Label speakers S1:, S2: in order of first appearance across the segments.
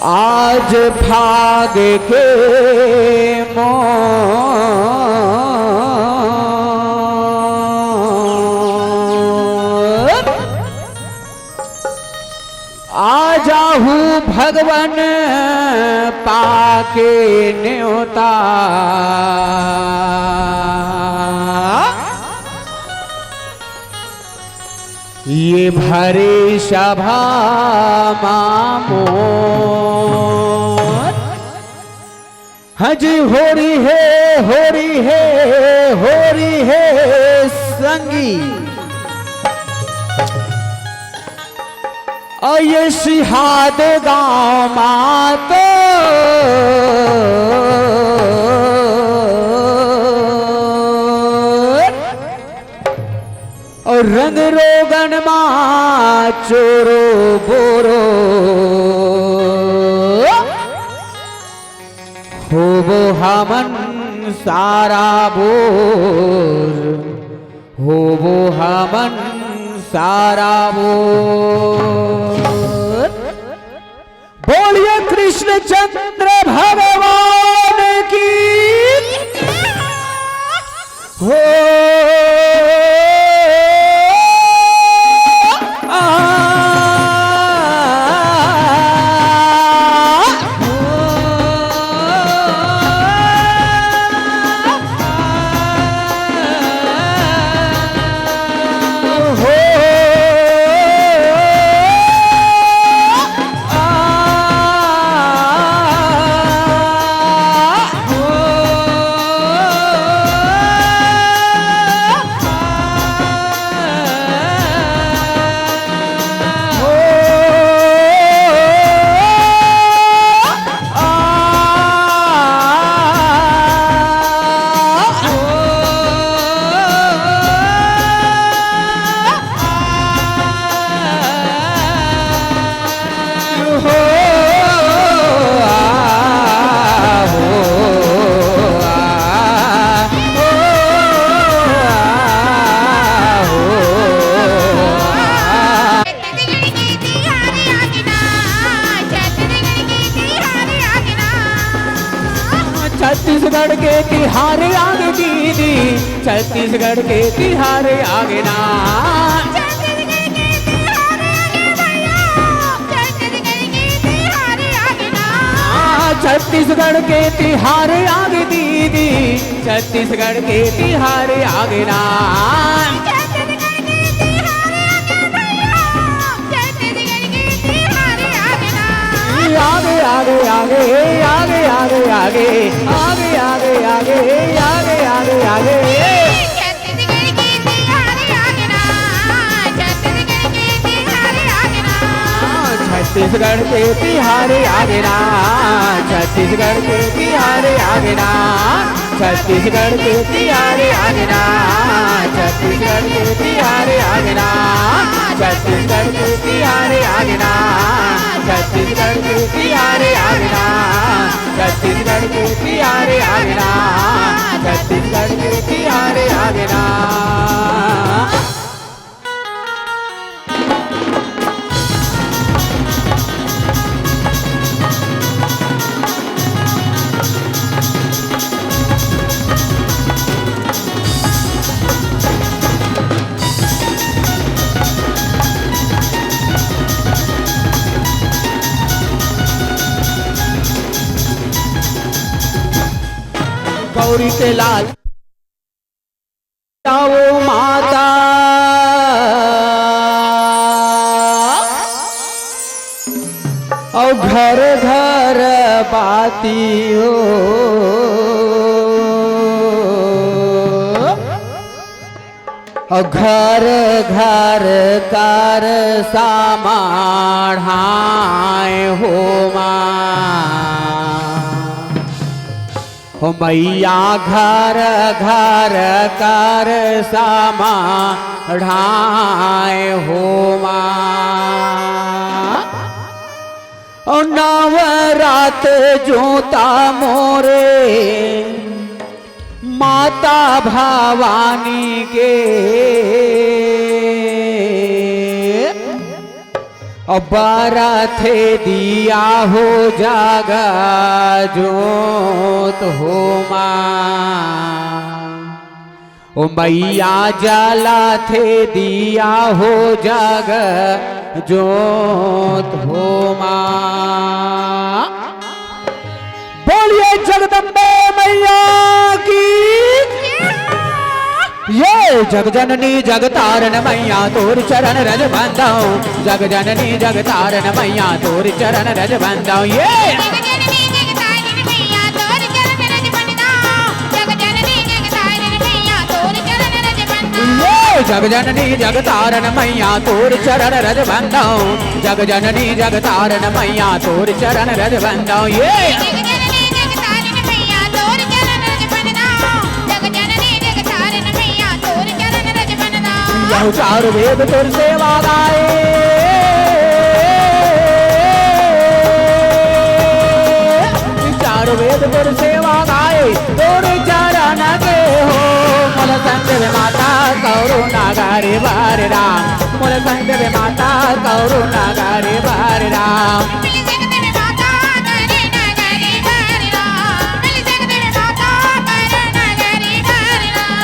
S1: आज भाग के मोर आ जाहू भगवन पाके न्योता ये भरी सभा मामोर हजी हो रही है संगी और ये सिहाद गाँव मातो और रंग रोगन मा चोरो बोरो हो वो हमन सारा बोर हो वो हमन सारा बोर बोलिए कृष्ण चंद्र भगवान की हो छत्तीसगढ़ के तिहारे आगे दीदी छत्तीसगढ़ के तिहारे आगे ना छत्तीसगढ़ के तिहारे आगे दीदी छत्तीसगढ़ के तिहारे आगे ना आगे आगे आगे आगे आगे आगे आगे आगे आगे आगे आगे आगे छत्तीसगढ़ के तिहारे आगे ना छत्तीसगढ़ के तिहारे आगे ना छत्तीसगढ़ के तिहारे आगे ना छत्तीसगढ़ के तिहारे आगे ना छत्तीसगढ़ के तिहारे आगे ना छत्तीसगढ़ के तिहारे आगे ना छत्तीसगढ़ के तिहारे आगे ना छत्तीसगढ़ के तिहारे आगे ना गौरी के लाल जाओ माता और घर घर बाती हो और घर घर कर समाढ़ाए हो हो मैया घर घर कर समाढ़ाए हो और नवरात जोता मोरे माता भवानी के और बारह थे दिया हो जागा जोत हो माँ। ओ मैया जला थे दिया हो जागा जोत हो माँ। बोलिए जगदम्बे मैया की। ये जग जननी जग तारन मैया तोर चरण रज बंदाओ। जग जननी जग तारन मैया तोर चरण रज बंदाओ। ये
S2: जग जननी जग तारन मैया तोर चरण रज बंदाओ। जग जननी जग तारन मैया तोर चरण रज बंदाओ।
S1: ये जग जननी जग तारन मैया तोर चरण रज बंदाओ। जग जननी जग तारन मैया तोर चरण रज बंदाओ। ये
S2: जग जननी जग तारन मैया तोर चरण रज बंदाओ। जग जननी जग तारन मैया तोर चरण रज बंदाओ।
S1: यह चार वेद तोर सेवा गाए। चार वेद तोर सेवा गाए तोर चरण के हो। मोल संग वे माता करुणा गारे बार राम। मोल संग वे माता करुणा गारे बार राम।
S2: मिल जगत में माता करुणा गारे बार राम। मिल जगत में माता करुणा गारे बार राम।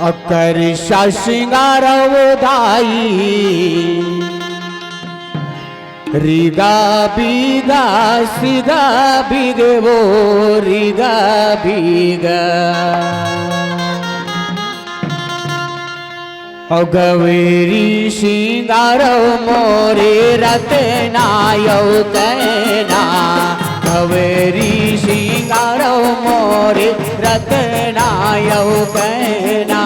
S1: अकर श्रृंगार दाई रिगा बीगा सिगा बिगे वो रिगा बीगा। गवेरी श्रृंगार मोरे रतनायौ कैना। गवेरी श्रृंगार मोरे रतनायौ कैना।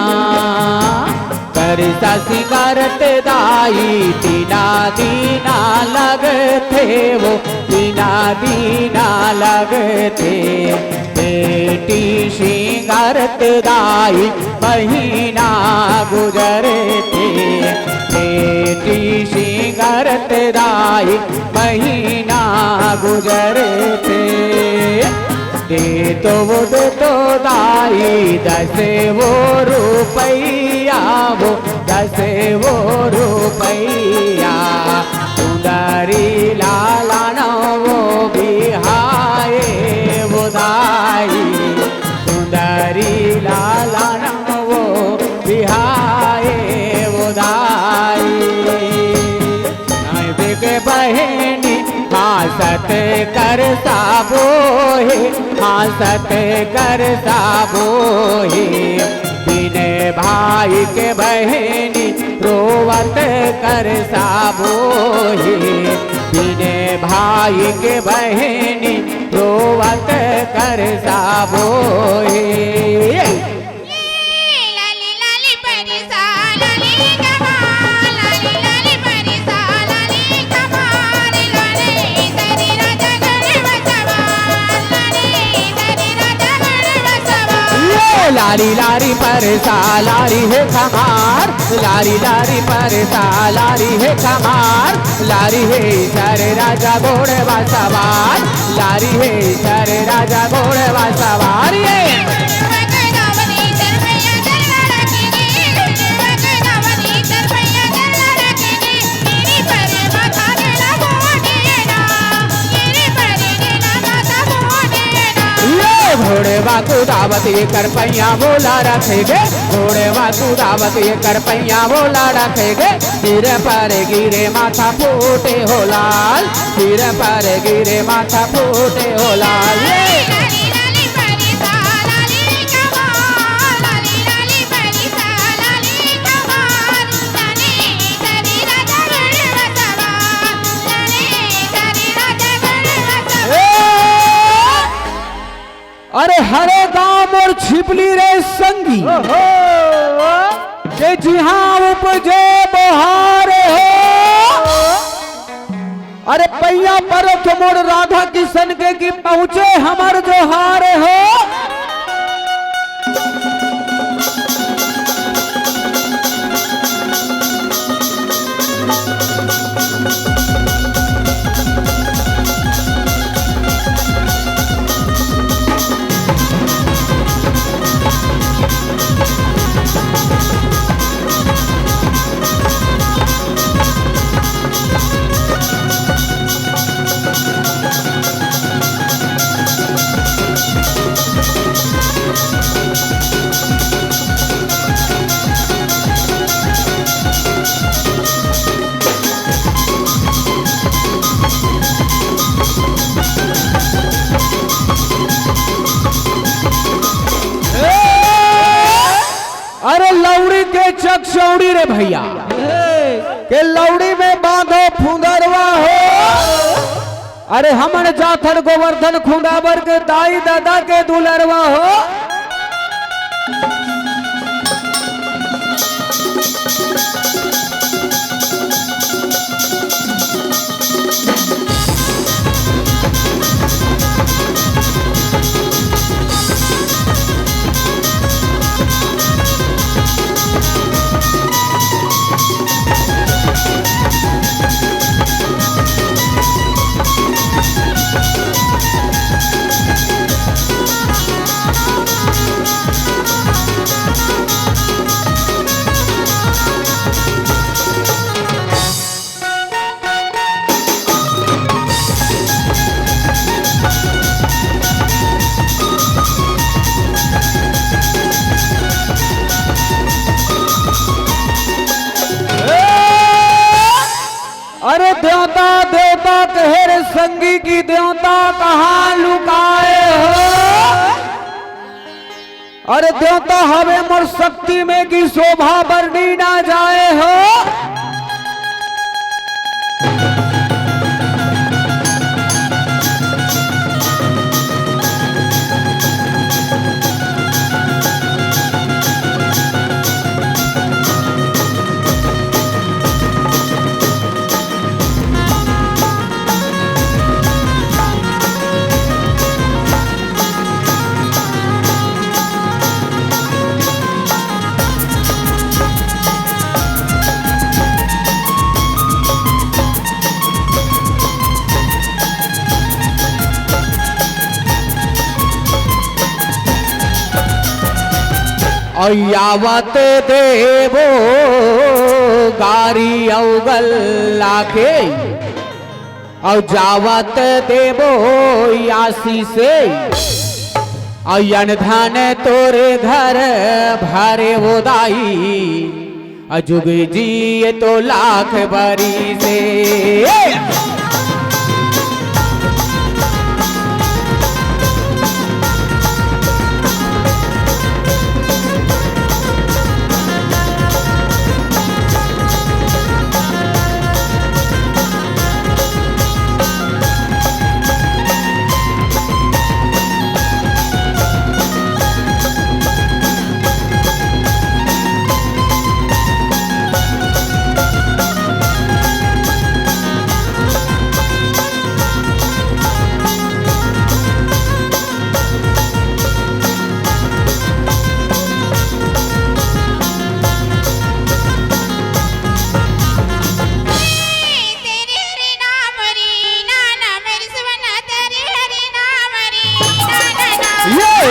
S1: करता सिंगारत दाई दीना दीना लगते वो। दीना दीना लगते बेटी श्रृंगारत दाई महीना गुजरते। बेटी श्रृंगारत दाई महीना गुजरते। दे तो वो दे तो दाई दसे वो रुपैया वो। दसे वो रुपैया सुंदरी लालाना वो बिहाए वो दाई। सुंदरी लालाना वो बिहाए वो दाई। के बहनी हासत कर साबो है। हासत कर साबो है। बिने भाई के बहनी रोवत कर साबो है। बिने भाई के बहनी रोवत कर साबो है।
S2: लाली लाली परिसा लाली कमाल। लाली लाली परिसा लाली कमाल। लाली दरी राजा गण बसवाल। लाली दरी राजा गण बसवाल।
S1: ये लारी लारी परसा लारी है खमार। लारी लारी परसा लारी है खमार। लारी है सर राजा घोड़े सवार। लारी है सर राजा घोड़े सवार। ये घोड़े वाकू दावत ये कर पैया बोला रखेगे। घोड़े वाकू दावत ये कर पैया बोला रखेगे। सिर पर गिरे माथा फूटे हो लाल। सिर पर गिरे माथा फूटे हो लाल।
S2: लाली लाली परिसा लाली कमाल। लाली लाली परिसा लाली कमाल। लाली दरी राजा गण बसवाल। लाली दरी राजा गण बसवाल।
S1: अरे हरे गांव और छिपली रे संगी के जिहाँ उपजे बहार हो। अरे पैया पर मोड़ राधा किशन के की पहुंचे हमार जोहार हो। अरे लौड़ी के चकचौड़ी रे भैया के लौड़ी में बांधो फुंदरवा हो। अरे हमन जाथन गोवर्धन खुंदाबर के दाई दादा के दुलरवा हो। अरे देवता देवता कहे रे संगी की देवता कहाँ लुकाए हो। अरे देवता हवे मोर शक्ति में की शोभा बरनी ना जाए हो। यावत देवो गारी अवगल लाके और जावत देवो यासी से अयन धन तोरे घर भरे वो दाई अजुग जी तो लाख बरी से।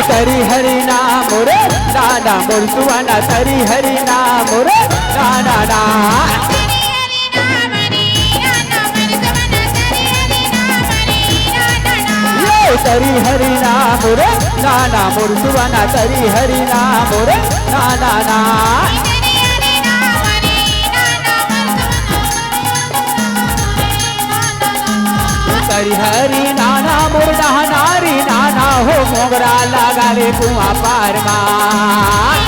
S1: तरी हरि नाम रे नाना मोर सुवाना तरी हरि नाम रे नाना ना तरी हरि नाम रे नाना मोर सुवाना तरी हरि नाम रे नाना ना तरी हरि नाना मोर नारी नाना हो मोगरा लगा ले कुआं पार मां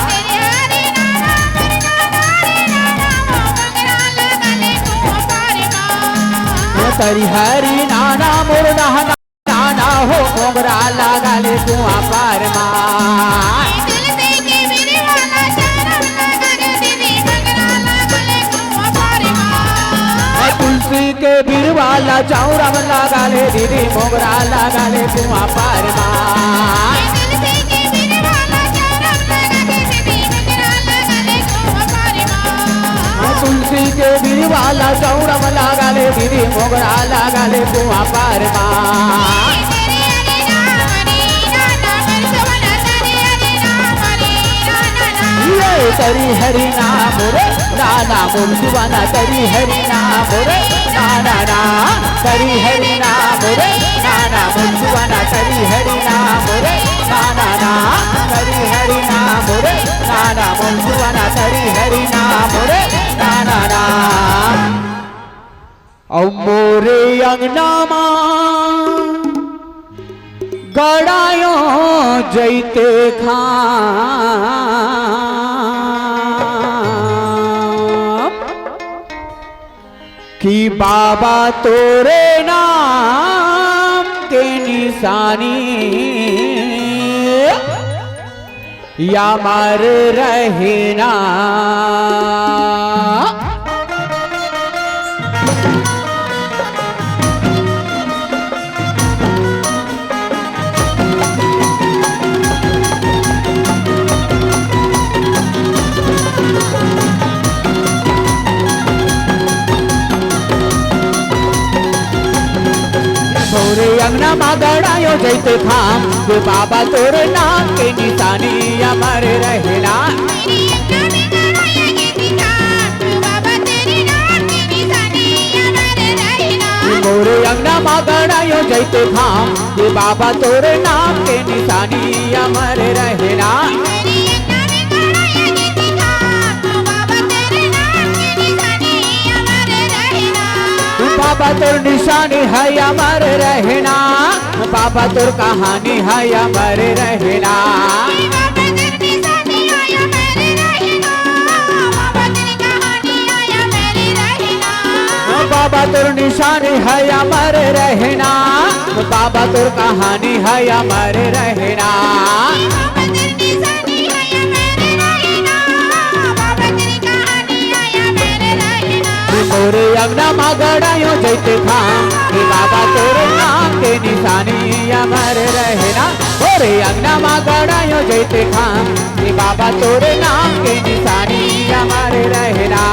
S1: तरी हरि नाना मोर नाना हो मोगरा लगा ले कुआं पार मां तुलसी के बिरवाला चौरम लगा ले दीदी मोगरा लगा ले कुआं पर माँ
S2: तुलसी के बिरवाला चौरम लगा ले दीदी मोगरा लगा ले कुआं पर माँ
S1: तुलसी के बिरवाला चौरम लगा ले दीदी मोगरा लगा ले कुआं पर माँ तरी हरि नाम रे नाना मुर्जुवाना तरी हरि नाम रे नाना ना तरी हरि नाम रे नाना मुर्जुवाना तरी हरि नाम रे नाना ना तरी हरि नाम रे नाना मुर्जुवाना तरी हरि नाम रे नाना ना औ मोरे अंगना मा गड़ायो जैते खाम कि बाबा तोरे नाम के निशानी या मर रहना तोरे अंगना गड़ायो जैते खाम के बाबा तोरे नाम के निशानी अमर रहना मोरे अंगना गड़ायो जैते खाम के बाबा तोरे नाम के निशानी अमर रहना बाबा तोर निशानी है अमर रहना बाबा तोर कहानी है अमर रहना बाबा तोर निशानी है अमर रहना बाबा तोर कहानी है अमर रहना मोरे अंगना गड़ायो जैते खाम कि बाबा तोरे नाम के निशानी अमर रहना मोरे अंगना गड़ायो जैते खाम कि बाबा तोरे नाम के निशानी अमर रहना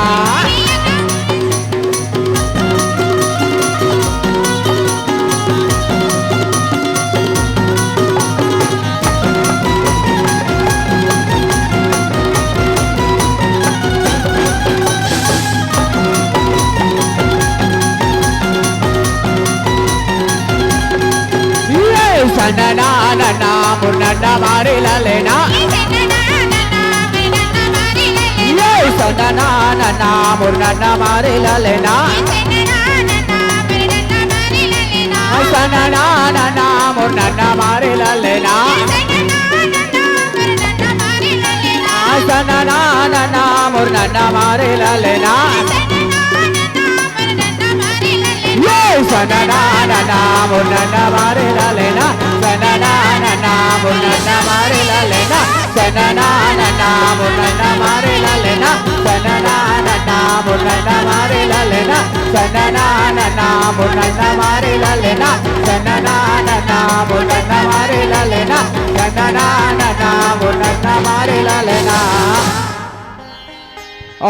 S1: सनना नना मुन्ना मारे ललेना ये सनना नना मुन्ना मारे ललेना सनना नना मुन्ना मारे ललेना सनना नना मुन्ना मारे ललेना ये सनना नना मुन्ना मारे ललेना सनना नना मुन्ना मारे ललेना सनना नना मुन्ना मारे ललेना सनना नना मुन्ना मारे ललेना सनना नना मुन्ना मारे ललेना सनना नना मुन्ना मारे ललेना सनना नना मुन्ना मारे ललेना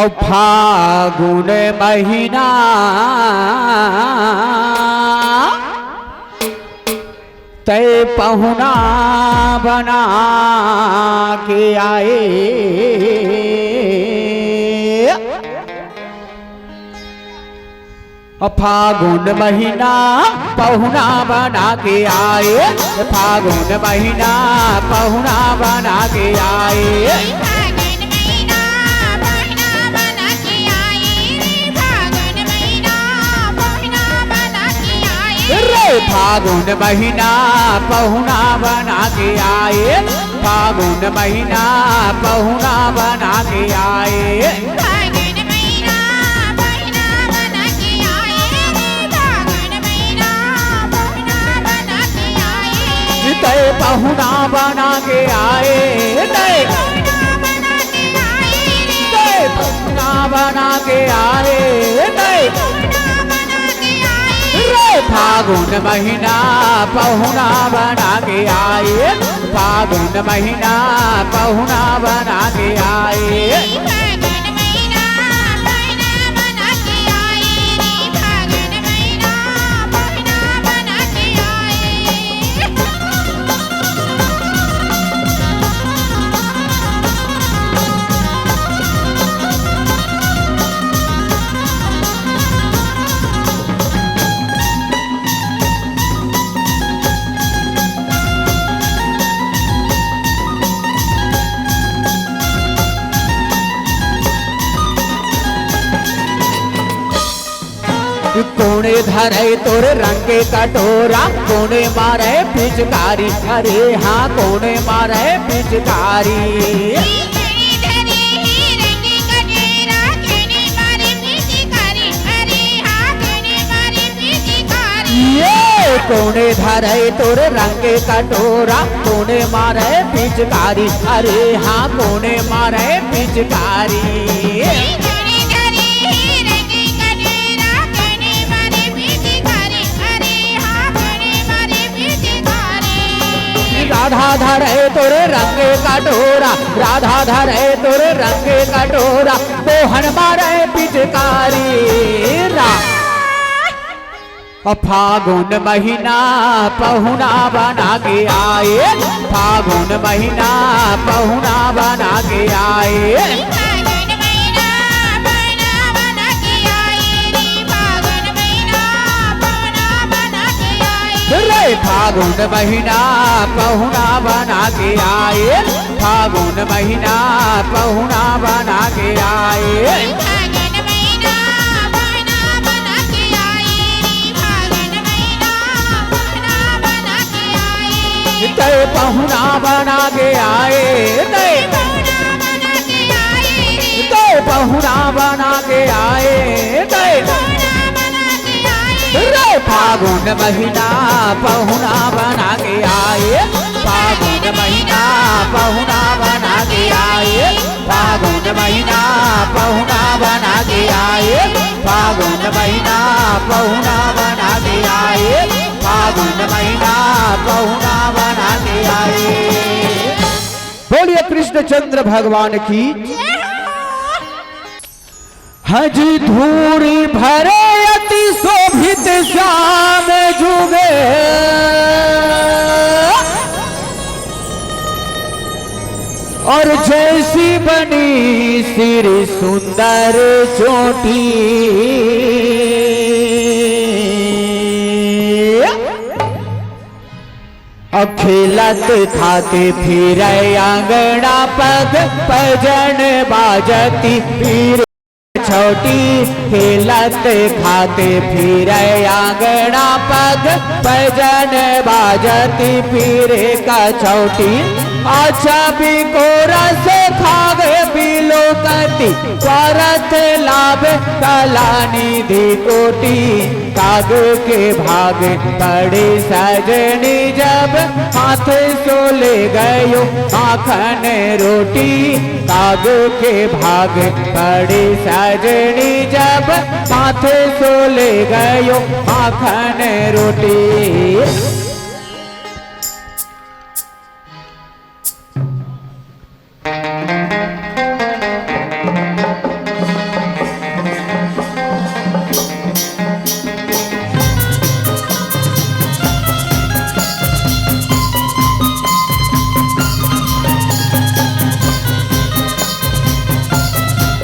S1: और फागुन महीना तय पहुना बना के आए फागुन महीना पहुना बना के आए फागुन महीना पहुना बना के आए फागुन महीना पहुना बना के आए फागुन महीना पहुना बना के आए तय पहुना बना के आए तय पहुना बना के आए तय फागुन महीना पहुना बना के आए, फागुन महीना पहुना बना के आए।
S2: फागुन महीना पहुना बना के आए रे, फागुन महीना पहुना बना के आए।
S1: कोने धरे तोर रंग के कटोरा, कोने मारे पिचकारी, अरे हाँ कोने मारे पिचकारी। ये कोने धरे तोर रंग के कटोरा, कोने मारे पिचकारी, अरे हाँ कोने मारे पिचकारी। राधा धरे तोरे रंग कटोरा, राधा धरे तोरे रंग कटोरा, मोहन मारे पिचकारी। फागुन महीना पहुना बना के आए, फागुन महीना पहुना बना के आए। रे फागुन महीना पहुना बना के आए, फागुन महीना पहुना बना के आए।
S2: फागुन महीना पहुना बना के आए रे, फागुन महीना पहुना बना के आए।
S1: ते पहुना बना के आए, ते पहुना बना के आए, ते रे फागुन महीना पहुना बना के आए, फागुन महीना पहुना बना के आए, फागुन महीना पहुना बना के आए, फागुन महीना पहुना बना के आए, फागुन महीना पहुना बना के आए। बोलिए कृष्णचंद्र भगवान की। हजी धूरी भरे अति शोभित श्याम जुगे, और जैसी बनी सिर सुंदर चोटी, अब खेलत खाते फिर आंगना पग पजन बाजती फिर छोटी, खेलत खाते फिर आंगना पग पजन बाजती फिर का छोटी। अच्छा भी को रस खावे पीलो कति, परत लाभ कलानिधि कोटि। काग के भाग पड़े सजनी जब, हाथ सो ले गयो माखन रोटी। काग के भाग पड़े सजनी जब, हाथ सो ले गयो माखन रोटी।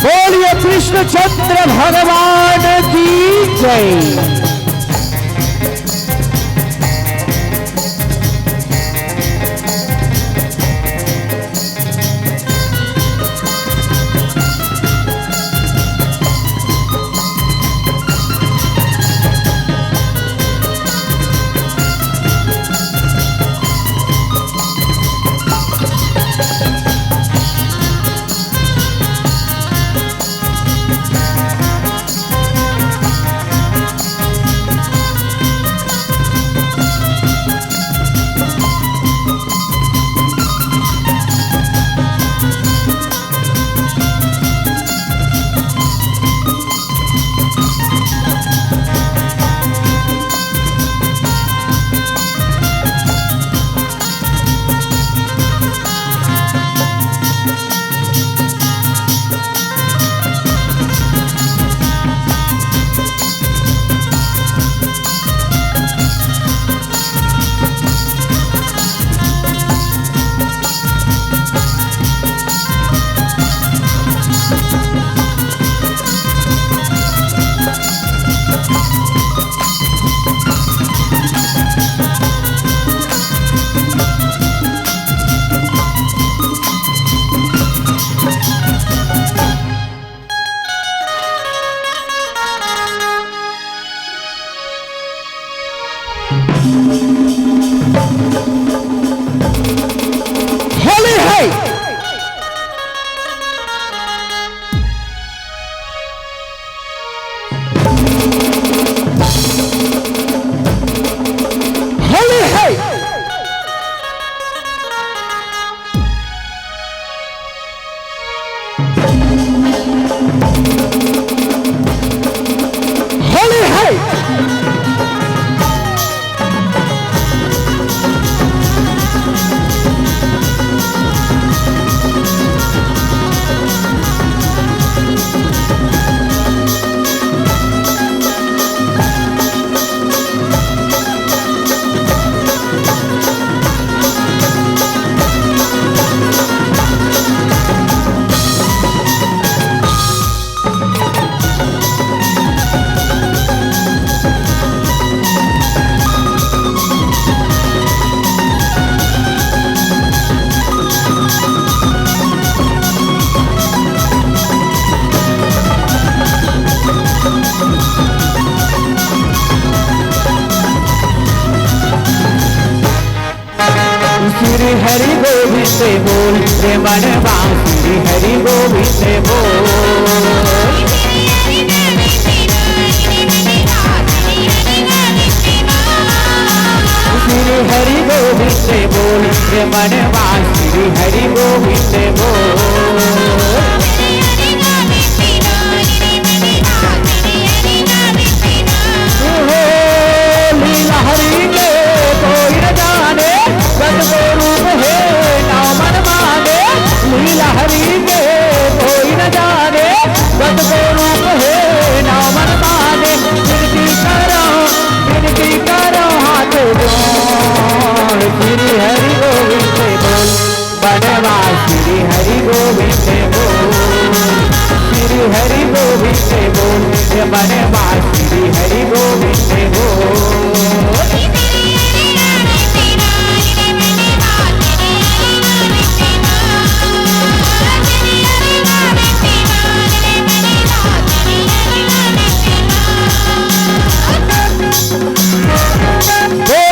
S1: बोलिए कृष्णचंद्र भगवान की जय। होली है होली है होली है श्री हरि गोविंद बोल रे मनवा श्री हरि गोविंद बोल श्री हरि गोविंद बोल रे मनवा श्री हरि गोविंद बोल लीला हरि के कोई न जाने सतगो रूप है ना मन माने लीला हरि के कोई न जाने सतगो रूप है ना मन माने विनती करो हाथ जोड़ श्री हरि गोविंद बोल बनवा श्री हरि गोविंद बोल श्री हरि गोविंद बोल बनवा श्री हरि गोविंद बोल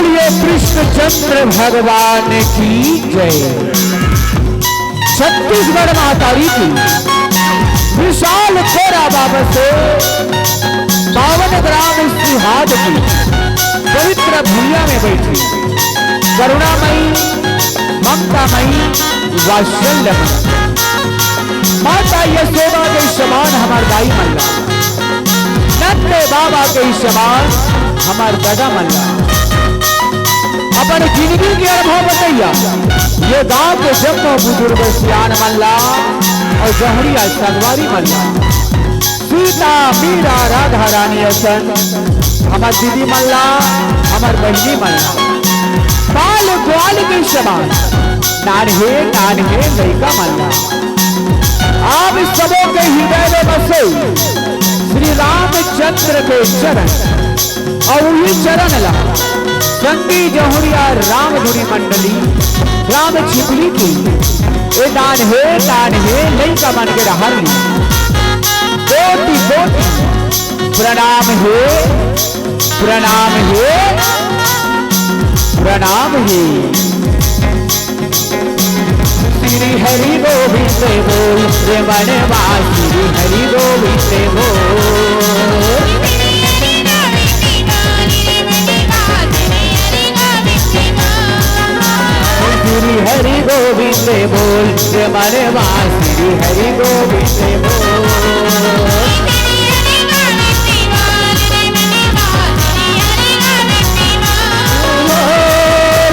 S1: कृष्णचंद्र भगवान की जय। छत्तीसगढ़ मातारी की विशाल खोरा बाबा से 52 ग्राम इस्तिहाद की पवित्र भूमिया में बैठी करुणामयी ममतामयी वात्सल्यमयी माता यशोदा के समान हमार दाई मल्ला नंद बाबा के समान हमार दादा मल्ला अपन जिंदगी के अनुभव बताइया ये गांव के जब बुजुर्ग सियान मल्ला और जहरिया संगवारी मल्ला सीता मीरा राधा रानी असन हमार दीदी मल्ला हमार बहनी मल्ला बाल ग्वाल के समान नान्हे नान्हे लड़का मल्ला आप सबों के हृदय में बसे श्री रामचंद्र के चरण और वही चरण ला संगी जहुरिया राम धुनी मंडली राम छिपली की ए दान है लड़का मन के रहली कोटि कोटि प्रणाम है प्रणाम है प्रणाम है। श्री हरि गोविंद बोल रे मनवा श्री हरि गोविंद बोल श्री हरि गोविंद बोल रे मनवा श्री हरि गोविंद बोल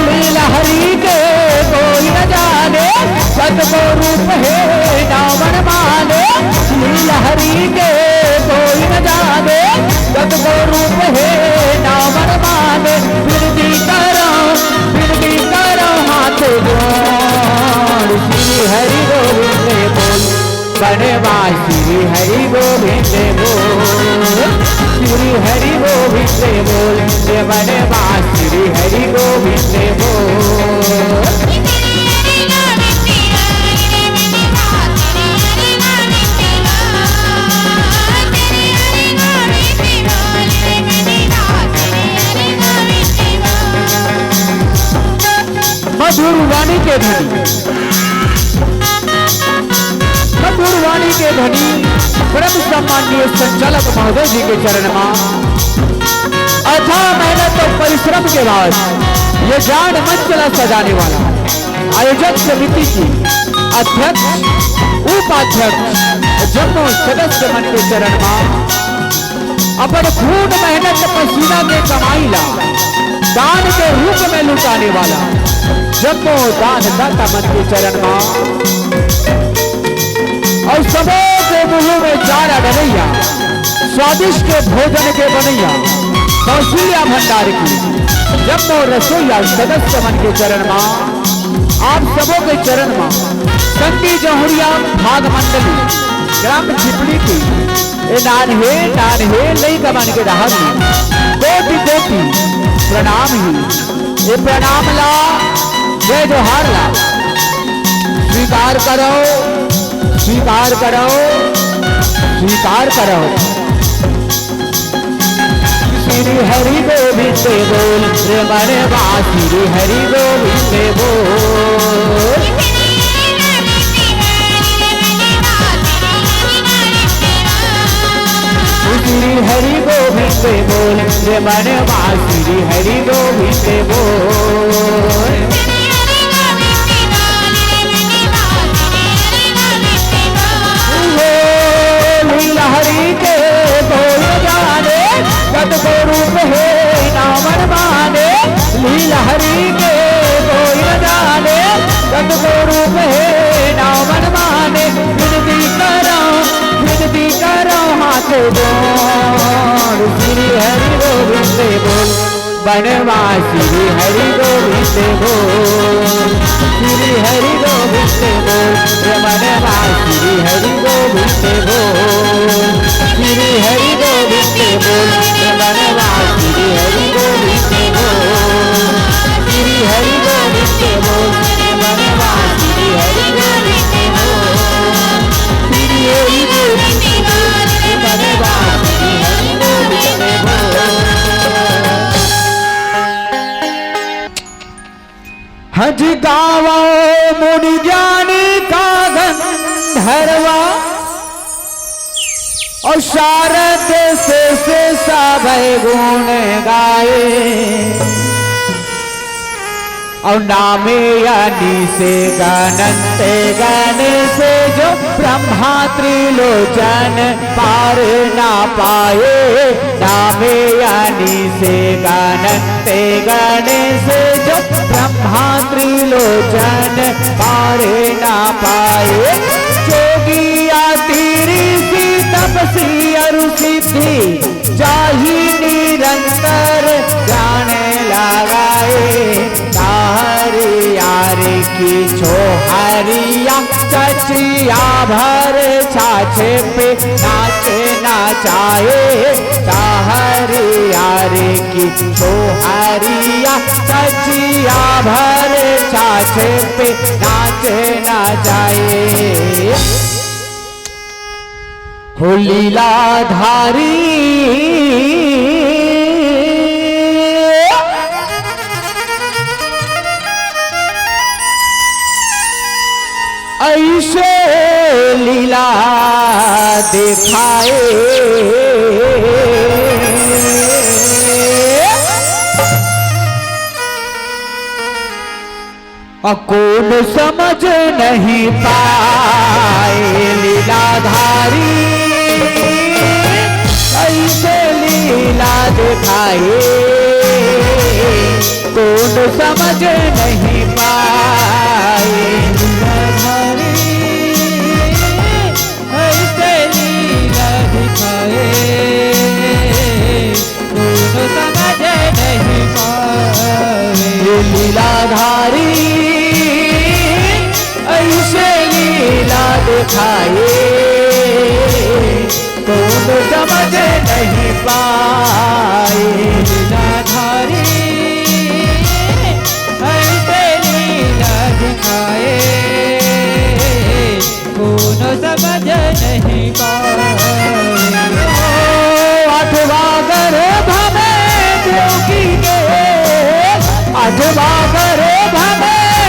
S1: लीला हरि के कोई न जाने सतगो रूप है ना मन माने लीला हरि के कोई न जाने सतगो रूप है ना मन माने विनती करो हाथ जोड़ श्री हरि गोविंद बोल बनवा श्री हरि गोविंद बोल श्री हरि गोविंद बोल बनवा श्री हरि गोविंद बोल मधुर वाणी के धनी, मधुर वाणी के धनी परम सम्माननीय संचालक महोदय जी के चरण में अथाह मेहनत और परिश्रम के बाद ये जान मंचला सजाने वाला आयोजक समिति की अध्यक्ष, उपाध्यक्ष, जम्मू सदस्य मन के चरण में अपन खून मेहनत पसीना के कमाई ला दान के रूप में लुटाने वाला जम्मू दान दाता मन के चरण में और सबों के मुंह में चारा डलैया स्वादिष्ट भोजन के बनैया कौशल्या भंडार की जम्मू रसोईया सदस्य मन के चरण में आप सबों के चरण में संगी जहुरिया भाग मंडली ग्राम छिपड़ी की नान है नहीं कमान के रहा कोटि कोटि प्रणाम ही ये प्रणाम ला जय जोहार ला स्वीकार करो स्वीकार करो स्वीकार करो। श्री हरि गोविंद बोल मन श्री हरि गोविंद बोल श्री हरि गोविंद बोल मन श्री हरि गोविंद बोल हरि के बोल जाने कद को रूप है नामन माने लीला हरि के बोल जाने कद को रूप है नामन माने विनती करो हाथ जोड़ श्री हरि गोविंद बोल बनवा श्री हरि गोविंद बोल श्री हरि गोविंद बोल बनवा श्री हरि गोविंद बोल श्री हरि गोविंद बोल बनवा श्री हरि गोविंद बोल श्री हरि गोविंद बोल बनवा श्री हरि गोविंद बोल श्री हरि गोविंद बोल बनवा श्री हरि गोविंद बोल। हज गावा मुनि ज्ञानी का गंधर्वा और शारद से सब गुण गाए और नामे यानी से गणंत गण से जो ब्रह्मा त्रिलोचन पार ना पाए नामे यानी से गणंत गण से जो ब्रह्मा त्रिलोचन पार ना पाए जोगिया तेरी सी तपसी अरु सिद्धि चाही निरंतर जाने लगाए हरियारे की छोहरिया चचिया भर छाछे पे नाचे नाचाए हरियारे की छोहरिया चचिया भर छाछे पे नाचे नाचाए हो लीलाधारी ऐसे लीला दिखाए कौन समझ नहीं पाए लीलाधारी ऐसे लीला दिखाए कौन समझ नहीं पाए ऐसे लीला दिखाए कौन समझ नहीं पाए लीलाधारी ऐसे लीला दिखाए कौन समझ नहीं पाए लीलाधारी ऐसे लीला दिखाए कौन समझ नहीं पाए अठवा गर्भ में जोगी के अठवा गर्भ में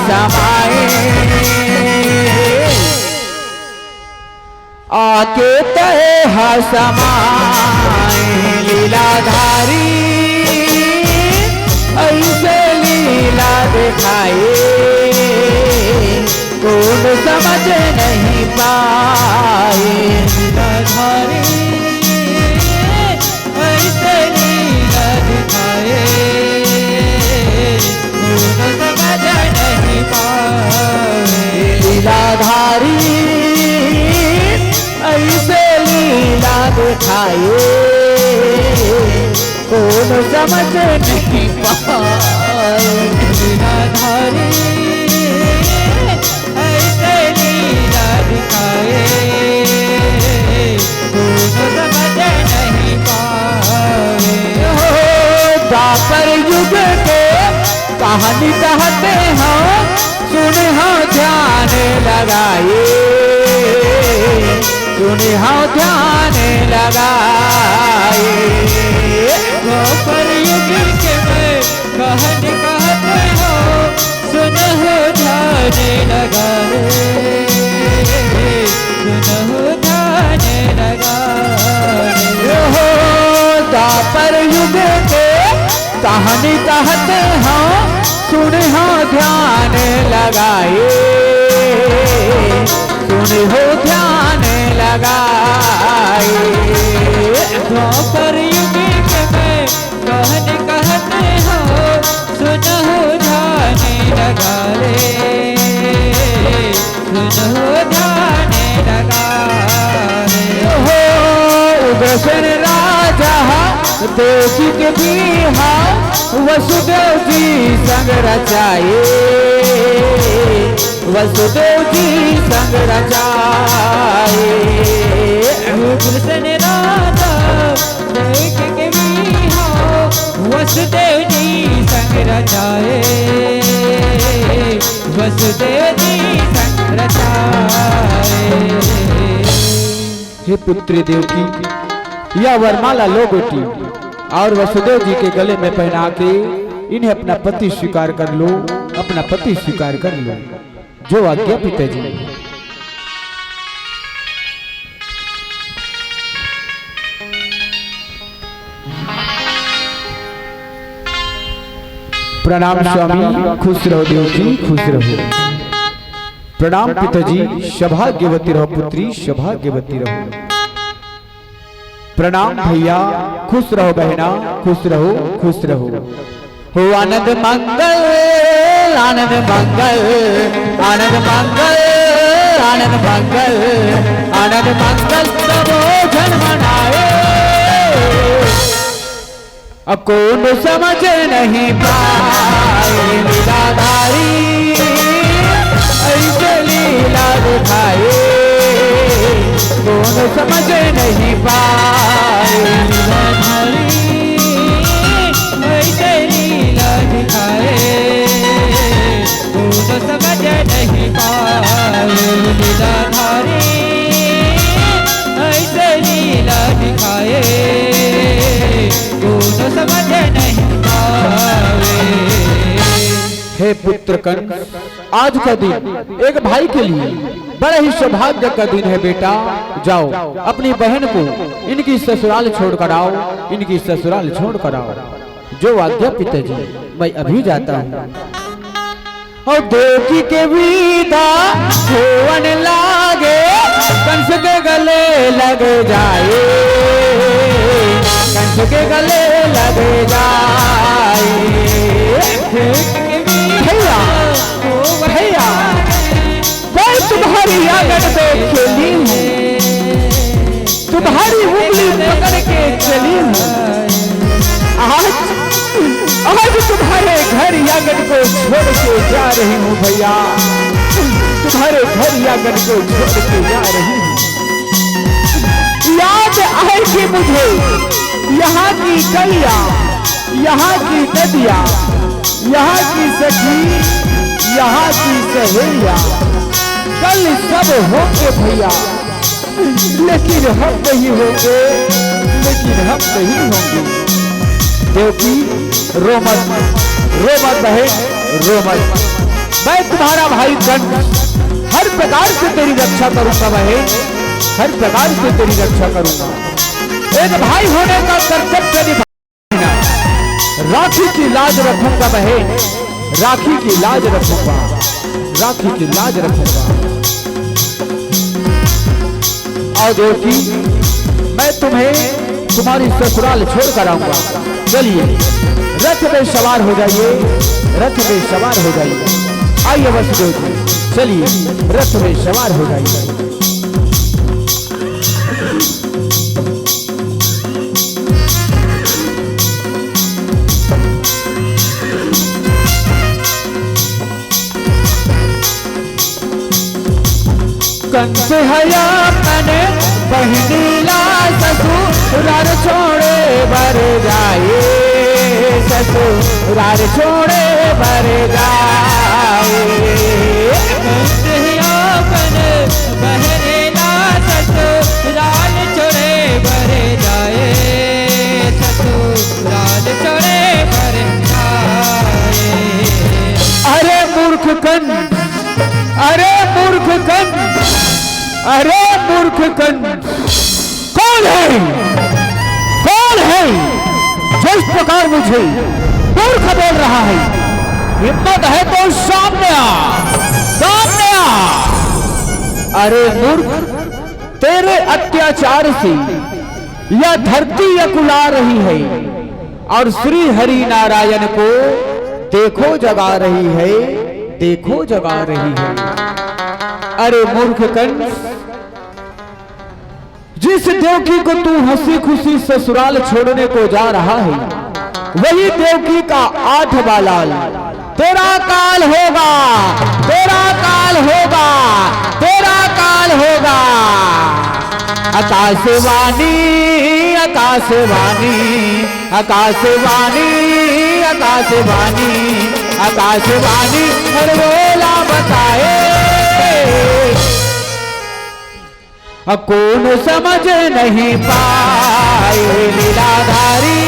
S1: समाए आके तह समाए लीलाधारी ऐसे लीला दिखाए कौन समझ नहीं पाए लीलाधारी ऐसे लीला दिखाए कौन समझ नहीं पाए लीलाधारी ऐसे लीला दिखाए कौन समझ नहीं पाए लीलाधारी ऐसे लीला दिखाए कौन समझ नहीं पाए द्वापर युग के कहानी कहते हो सुने हो ध्यान लगाए सुने हो ध्यान लगाए द्वापर युग के कहानी कहते हो सुने हो ध्यान लगाए सुने हो ध्यान लगाए हो द्वापर युग के कहानी कहते हो सुने हो ध्यान लगाए सुने हो ध्यान लगाए द्वापर युग के कहानी कहते हो सुने हो ध्यान लगाए सुने हो ध्यान लगाए हो उग्रसेन राजा देवी के बिहा वसुदेव जी संग रचाए वसुदेव जी संग रचाए उग्रसेन राजा देवी के बिहा वसुदेव जी संग रचाए वसुदेव जी संग रचाए हे पुत्री देवकी यह वरमाला लो बेटी और वसुदेव जी के गले में पहना के इन्हें अपना पति स्वीकार कर लो अपना पति स्वीकार कर लो जो आज्ञा पिताजी प्रणाम स्वामी खुश रहो देवकी खुश रहो प्रणाम पिताजी सौभाग्यवती रहो पुत्री सौभाग्यवती रहो प्रणाम भैया खुश रहो बहना खुश रहो हो आनंद मंगल आनंद मंगल आनंद मंगल आनंद मंगल आनंद मंगल सबो जन मनाए कौन समझ नहीं पाए लीलाधारी ऐसे लीला दिखाए कौन समझ नहीं पाए लीलाधारी ऐसे लीला दिखाए कौन समझ नहीं पाए लीलाधारी ऐसे लीला दिखाए कौन समझ नहीं पाए हे पुत्र कंस आज का दिन एक भाई के लिए बड़े ही सौभाग्य का दिन है बेटा जाओ अपनी बहन को इनकी ससुराल छोड़ कर आओ इनकी ससुराल छोड़ कर आओ जो आज्ञा पिताजी मैं अभी जाता हूँ और देवकी के विदा होवन लागे कंस के गले लग जाए कंस के गले लग जाए भैया भैया मैं तुम्हारी आंगन में खेली हूँ तुम्हारी उंगली पकड़ के चली हूँ आज तुम्हारे घर आंगन को छोड़ के जा रही हूँ भैया तुम्हारे घर आंगन को छोड़ के जा रही हूँ याद आएगी मुझे यहाँ की गलिया यहाँ की नदिया यहाँ की सखी यहाँ की सहेलिया कल सब होंगे भैया लेकिन हम नहीं होंगे देवकी रो मत बहन रो मत मैं तुम्हारा भाई कंस हर प्रकार से तेरी रक्षा करूंगा बहन, हर प्रकार से तेरी रक्षा करूंगा। एक भाई होने का कर्तव्य निभाना, राखी की लाज रखूंगा बहन, राखी की लाज रखूंगा, राखी की लाज रखूंगा। आओ देवकी, मैं तुम्हें तुम्हारी ससुराल छोड़ कर आऊंगा। चलिए रथ में सवार हो जाइए, रथ में सवार हो जाइए। आइए वसुदेव जी, चलिए रथ में सवार हो जाइए। कंस हया मैंने बहनीला ससुराल छोड़े बर जाए, ससुराल छोड़े बर जाए।
S3: कंस हया मैंने बहनीला ससुराल छोड़े बर जाए, ससुराल छोड़े बर जाए।
S1: अरे मूर्ख कंस, अरे मूर्ख कंस, अरे मूर्ख कंस, कौन है, कौन है जो इस प्रकार मुझे मूर्ख बोल रहा है? हिम्मत है तो सामने आ, सामने आ। अरे मूर्ख, तेरे अत्याचार से यह धरती अकुला रही है और श्री हरि नारायण को देखो जगा रही है, देखो जगा रही है। अरे मूर्ख कंस, जिस देवकी को तू हंसी खुशी ससुराल छोड़ने को जा रहा है, वही देवकी का 8वां लाल तेरा काल होगा, तेरा काल होगा, तेरा काल होगा। आकाशवाणी, आकाशवाणी, आकाशवाणी, आकाशवाणी, आकाशवाणी हर बोला बताए। कौन समझ नहीं पाए लीलाधारी,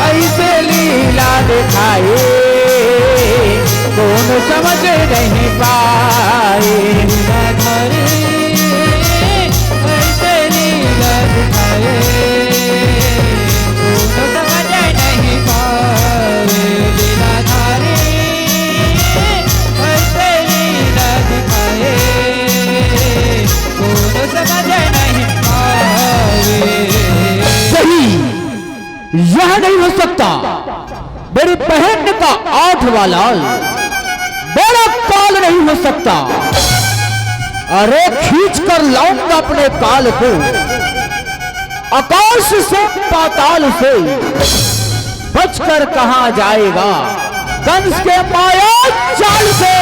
S1: ऐसे लीला दिखाए। कौन समझ नहीं पाए
S3: लीलाधारी, ऐसे लीला दिखाए। कौन समझ नहीं पाए लीलाधारी, ऐसे लीला दिखाए। कौन समझ नहीं पाए।
S1: सही, यह नहीं हो सकता। मेरी बहन का 8वां लाल मेरा काल नहीं हो सकता। अरे खींच कर लाऊंगा अपने काल को आकाश से पाताल से, बचकर कहां जाएगा कंस के माया जाल से।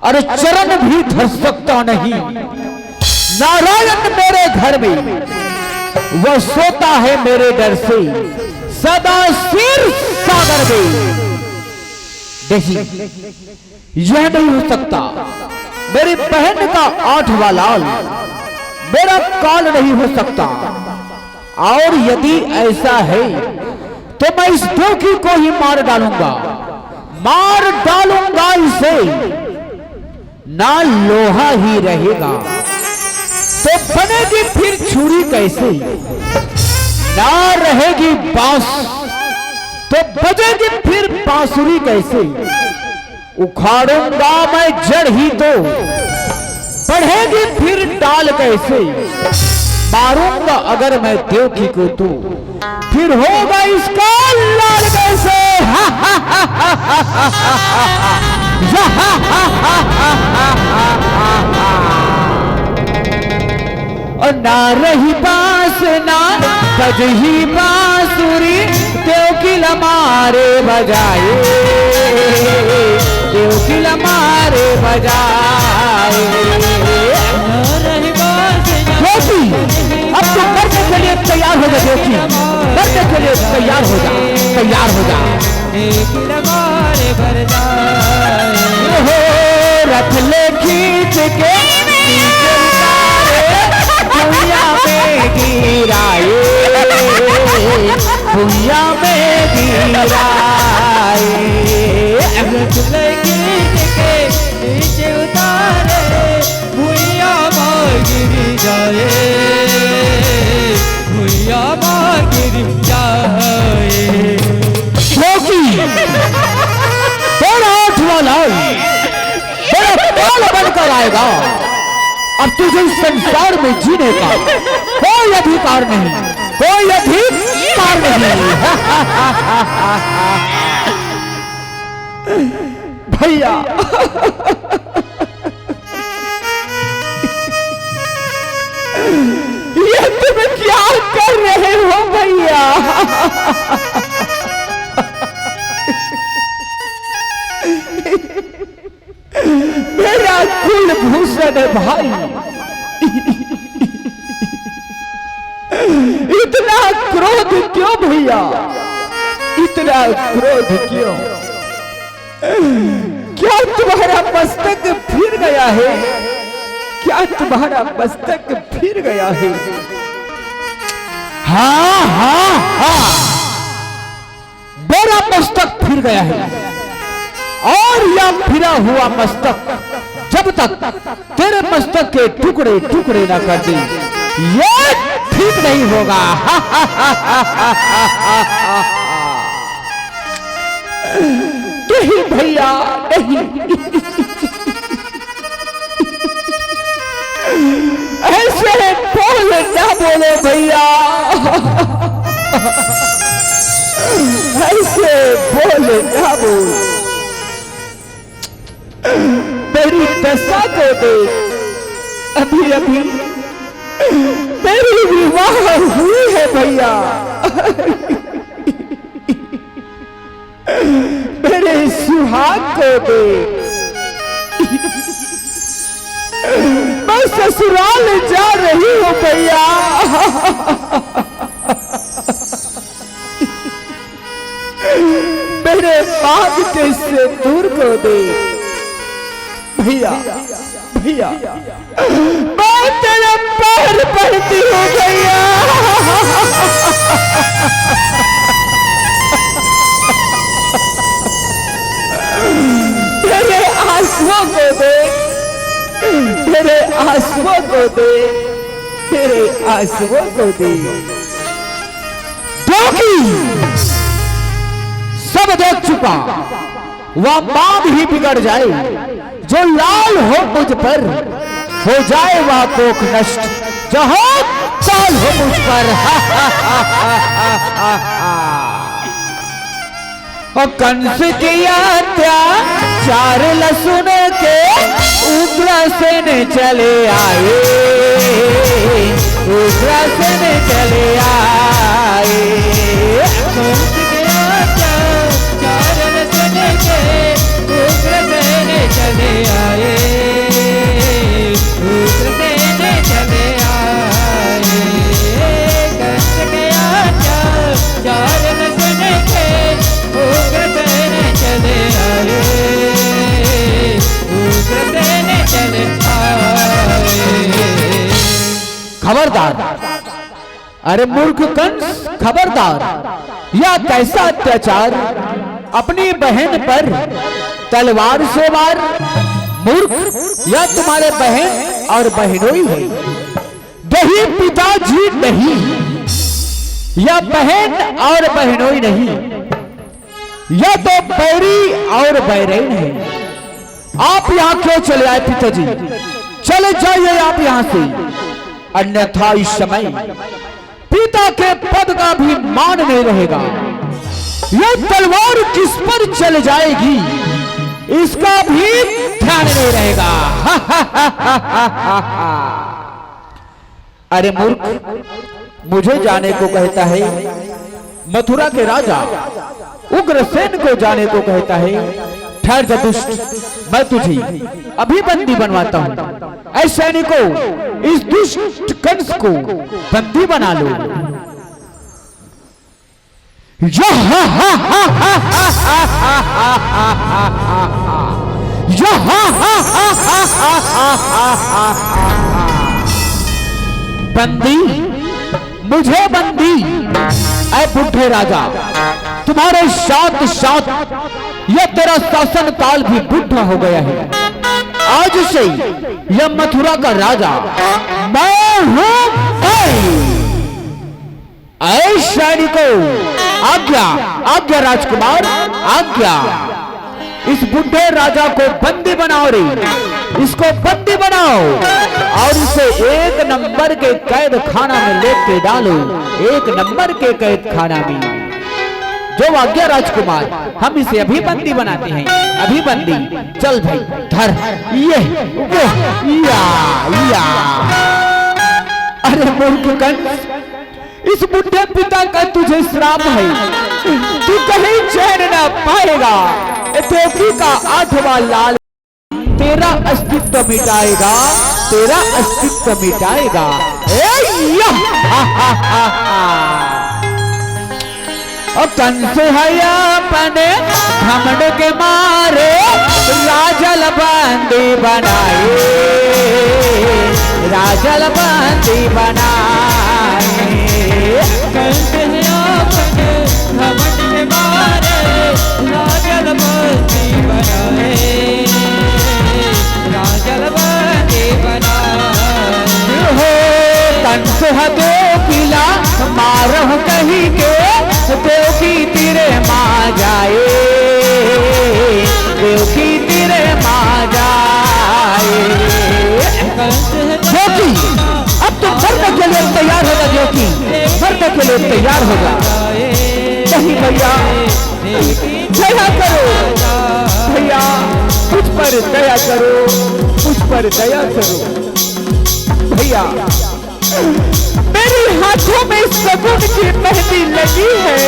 S1: अरे चरण भी धर सकता नहीं नारायण मेरे घर में, वह सोता है मेरे डर से सदा सिर सागर में। देखिए यह नहीं हो सकता। मेरी बहन का 8वां लाल मेरा काल नहीं हो सकता। और यदि ऐसा है तो मैं इस देवकी को ही मार डालूंगा, मार डालूंगा इसे। ना लोहा ही रहेगा तो बनेगी फिर छुरी कैसे? ना रहेगी बांस तो बजेगी फिर बांसुरी कैसे? उखाड़ूंगा मैं जड़ ही तो बढ़ेगी फिर डाल कैसे? मारूंगा अगर मैं देवकी को तो फिर होगा इसका लाल कैसे? और ना रही बांस ना बजही बांसुरी, देवकी लमारे बजाए, देवकी लमारे बजाए। अब तो मरने के लिए तैयार हो जा देवकी, मरने के लिए तैयार हो जा, तैयार हो जा। हो रथ ले खींच के नीचे उतारे, भुइया में गिराए, भुइया में गिराए।
S3: लगी के नीचे उतारे भुइया माँ गिर जाए, भुइया माँ गिर जाए।
S1: क्योंकि तेरा आठवां लाल तेरा बाल बनकर आएगा। अब तुझे इस संसार में जीने का कोई अधिकार नहीं, कोई अधिकार नहीं। भैया ये तुम क्या कर रहे हो भैया? मेरा कुलभूषण भाई इतना क्रोध क्यों भैया? इतना क्रोध क्यों? क्या तुम्हारा मस्तक फिर गया है? क्या तुम्हारा मस्तक फिर गया है? हाँ हाँ हाँ, मेरा मस्तक फिर गया है। और यह फिरा हुआ मस्तक जब तक तेरे मस्तक के टुकड़े टुकड़े न कर दे, ये ठीक नहीं होगा। नहीं भैया नहीं, ऐसे बोल ना बोले भैया, ऐसे बोल ना बोल। मेरी दशा को देख, अभी अभी मेरी विवाह हुई है भैया। मेरे सुहाग को देख, मैं ससुराल जा रही हूँ भैया। मेरे बाग के सिंदूर को देख भैया, भैया मैं तेरे पैर पड़ती हूँ भैया। तेरे आंसुओं को देख, तेरे आंसुओं को देख, तेरे आंसुओं को देख। क्योंकि सब देख चुका, वह बाप ही बिगड़ जाए जो लाल हो मुझ पर, हो जाए वह कोख नष्ट जो हो चाल हो मुझ पर। और कंस किया अत्याचार लसुन के उग्रसेन चले आए, उग्रसेन चले आए।
S3: कंस किया अत्याचार लसुन के उग्रसेन चले आए, उग्रसेन चले आए। कंस किया अत्याचार लसुन के उग्रसेन चले आए, उग्रसेन चले आए।
S1: खबरदार, अरे मूर्ख कंस खबरदार, यह कैसा अत्याचार अपनी बहन पर तलवार से वार। मूर्ख, यह तुम्हारे बहन और बहनोई है, दही पिताजी नहीं। यह बहन और बहनोई नहीं, यह तो बैरी और बैरन है। आप यहाँ क्यों चले आए पिताजी? चले जाइए आप यहाँ से, अन्यथा इस समय पिता के पद का भी मान नहीं रहेगा। यह तलवार किस पर चल जाएगी इसका भी ध्यान नहीं रहेगा। अरे मूर्ख, मुझे जाने को कहता है, मथुरा के राजा उग्रसेन को जाने को कहता है। ठहर जा दुष्ट, मैं तुझे अभी बंदी बनवाता हूं। ऐ सैनिकों, इस दुष्ट कंस को बंदी बना लो। बंदी, मुझे बंदी, ऐ बुढ़े राजा, तुम्हारे साथ साथ यह तेरा शासन काल भी बूढ़ा हो गया है। आज से यह मथुरा का राजा मैं हूं। ऐ सैनिकों, आज्ञा आज्ञा राजकुमार, आज्ञा। इस बुढ़े राजा को बंदी बनाओ रे, इसको बंदी बनाओ और इसे 1 नंबर के कैद खाना में लेके डालो, 1 नंबर के कैद खाना में। जो आज्ञा राजकुमार, हम इसे अभी बंदी बनाते हैं, अभी बंदी। चल भाई धर, ये वो या। अरे मूर्ख कंस, इस बुढ़े पिता का तुझे श्राप है, तू कहीं चैन ना पाएगा। देवकी का 8वां लाल तेरा अस्तित्व मिटाएगा, तेरा अस्तित्व मिटाएगा। और कंस है अपने घमंड के मारे राजल बंदी बनाए, राजल बंदी बनाए।
S3: कंस है अपने घमंड के मारे राजल बंदी बनाए, राजल बंदी बनाए।
S1: हो कंस है दो किला मारो कहीं के, देवकी तेरे माँ जाए, देवकी तेरे माँ जाए। देवकी अब तुम मरने के लिए तैयार होगा, देवकी मरने के लिए तैयार होगा। नहीं भैया, दया करो भैया, मुझ पर दया करो, मुझ पर दया करो भैया। मेरे हाथों में सगुन की मेहंदी लगी है,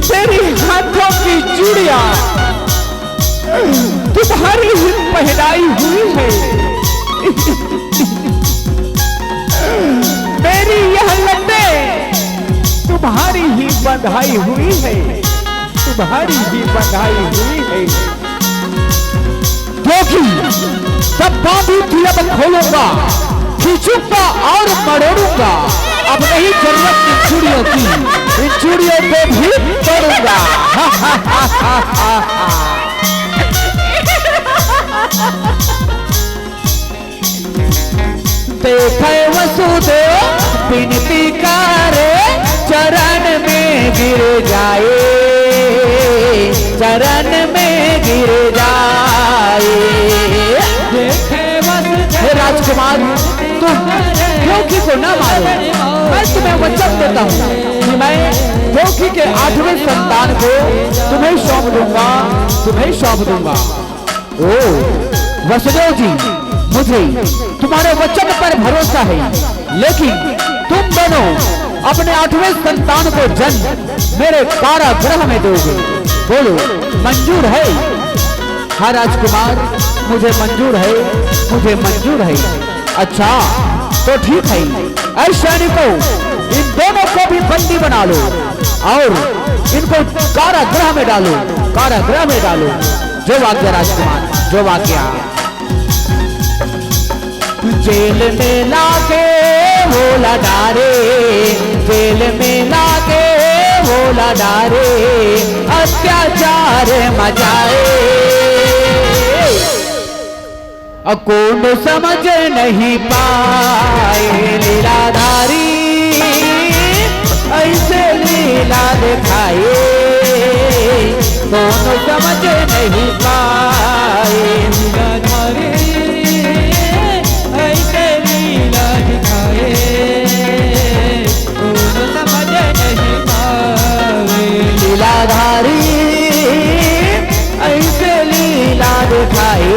S1: तेरी हाथों की चूड़ियां तुम्हारी ही पहनाई हुई है। मेरी यह लटें तुम्हारी ही बंधाई हुई है, तुम्हारी ही बंधाई हुई है। क्योंकि जब बांधी थी अब खोलूंगा, खींचूंगा और मरोड़ूंगा। अब नहीं जरूरत इन चूड़ियों की, इन चूड़ियों को भी तोड़ूंगा। देखे वसुदेव विनती करे, चरण में गिर जाए, चरण में गिर जाए। हे राजकुमार, तुम देवकी को न मारो, मैं तुम्हें वचन देता हूँ कि मैं देवकी के 8वें संतान को तुम्हें सौंप दूंगा, तुम्हें सौंप दूंगा। ओ वसुदेव जी, मुझे तुम्हारे वचन पर भरोसा है, लेकिन तुम दोनों अपने 8वें संतान को जन्म मेरे कारागृह में दोगे। बोलो मंजूर है? हाँ राजकुमार, मुझे मंजूर है, मुझे मंजूर है। अच्छा तो ठीक है, ऐ सैनिकों, इन दोनों को भी बंदी बना लो और इनको कारागृह में डालो, कारागृह में डालो। जो आज्ञा राजकुमार, जो आज्ञा। जेल में लाके भोला डारे, जेल में लाके भोला डारे, अत्याचार मचाए। कौन समझ नहीं पाए लीलाधारी, ऐसे लीला दिखाए। कौन समझ नहीं पाए
S3: लीलाधारी, ऐसे लीला दिखाए। कौन समझ नहीं पाए
S1: लीलाधारी, ऐसे लीला दिखाए।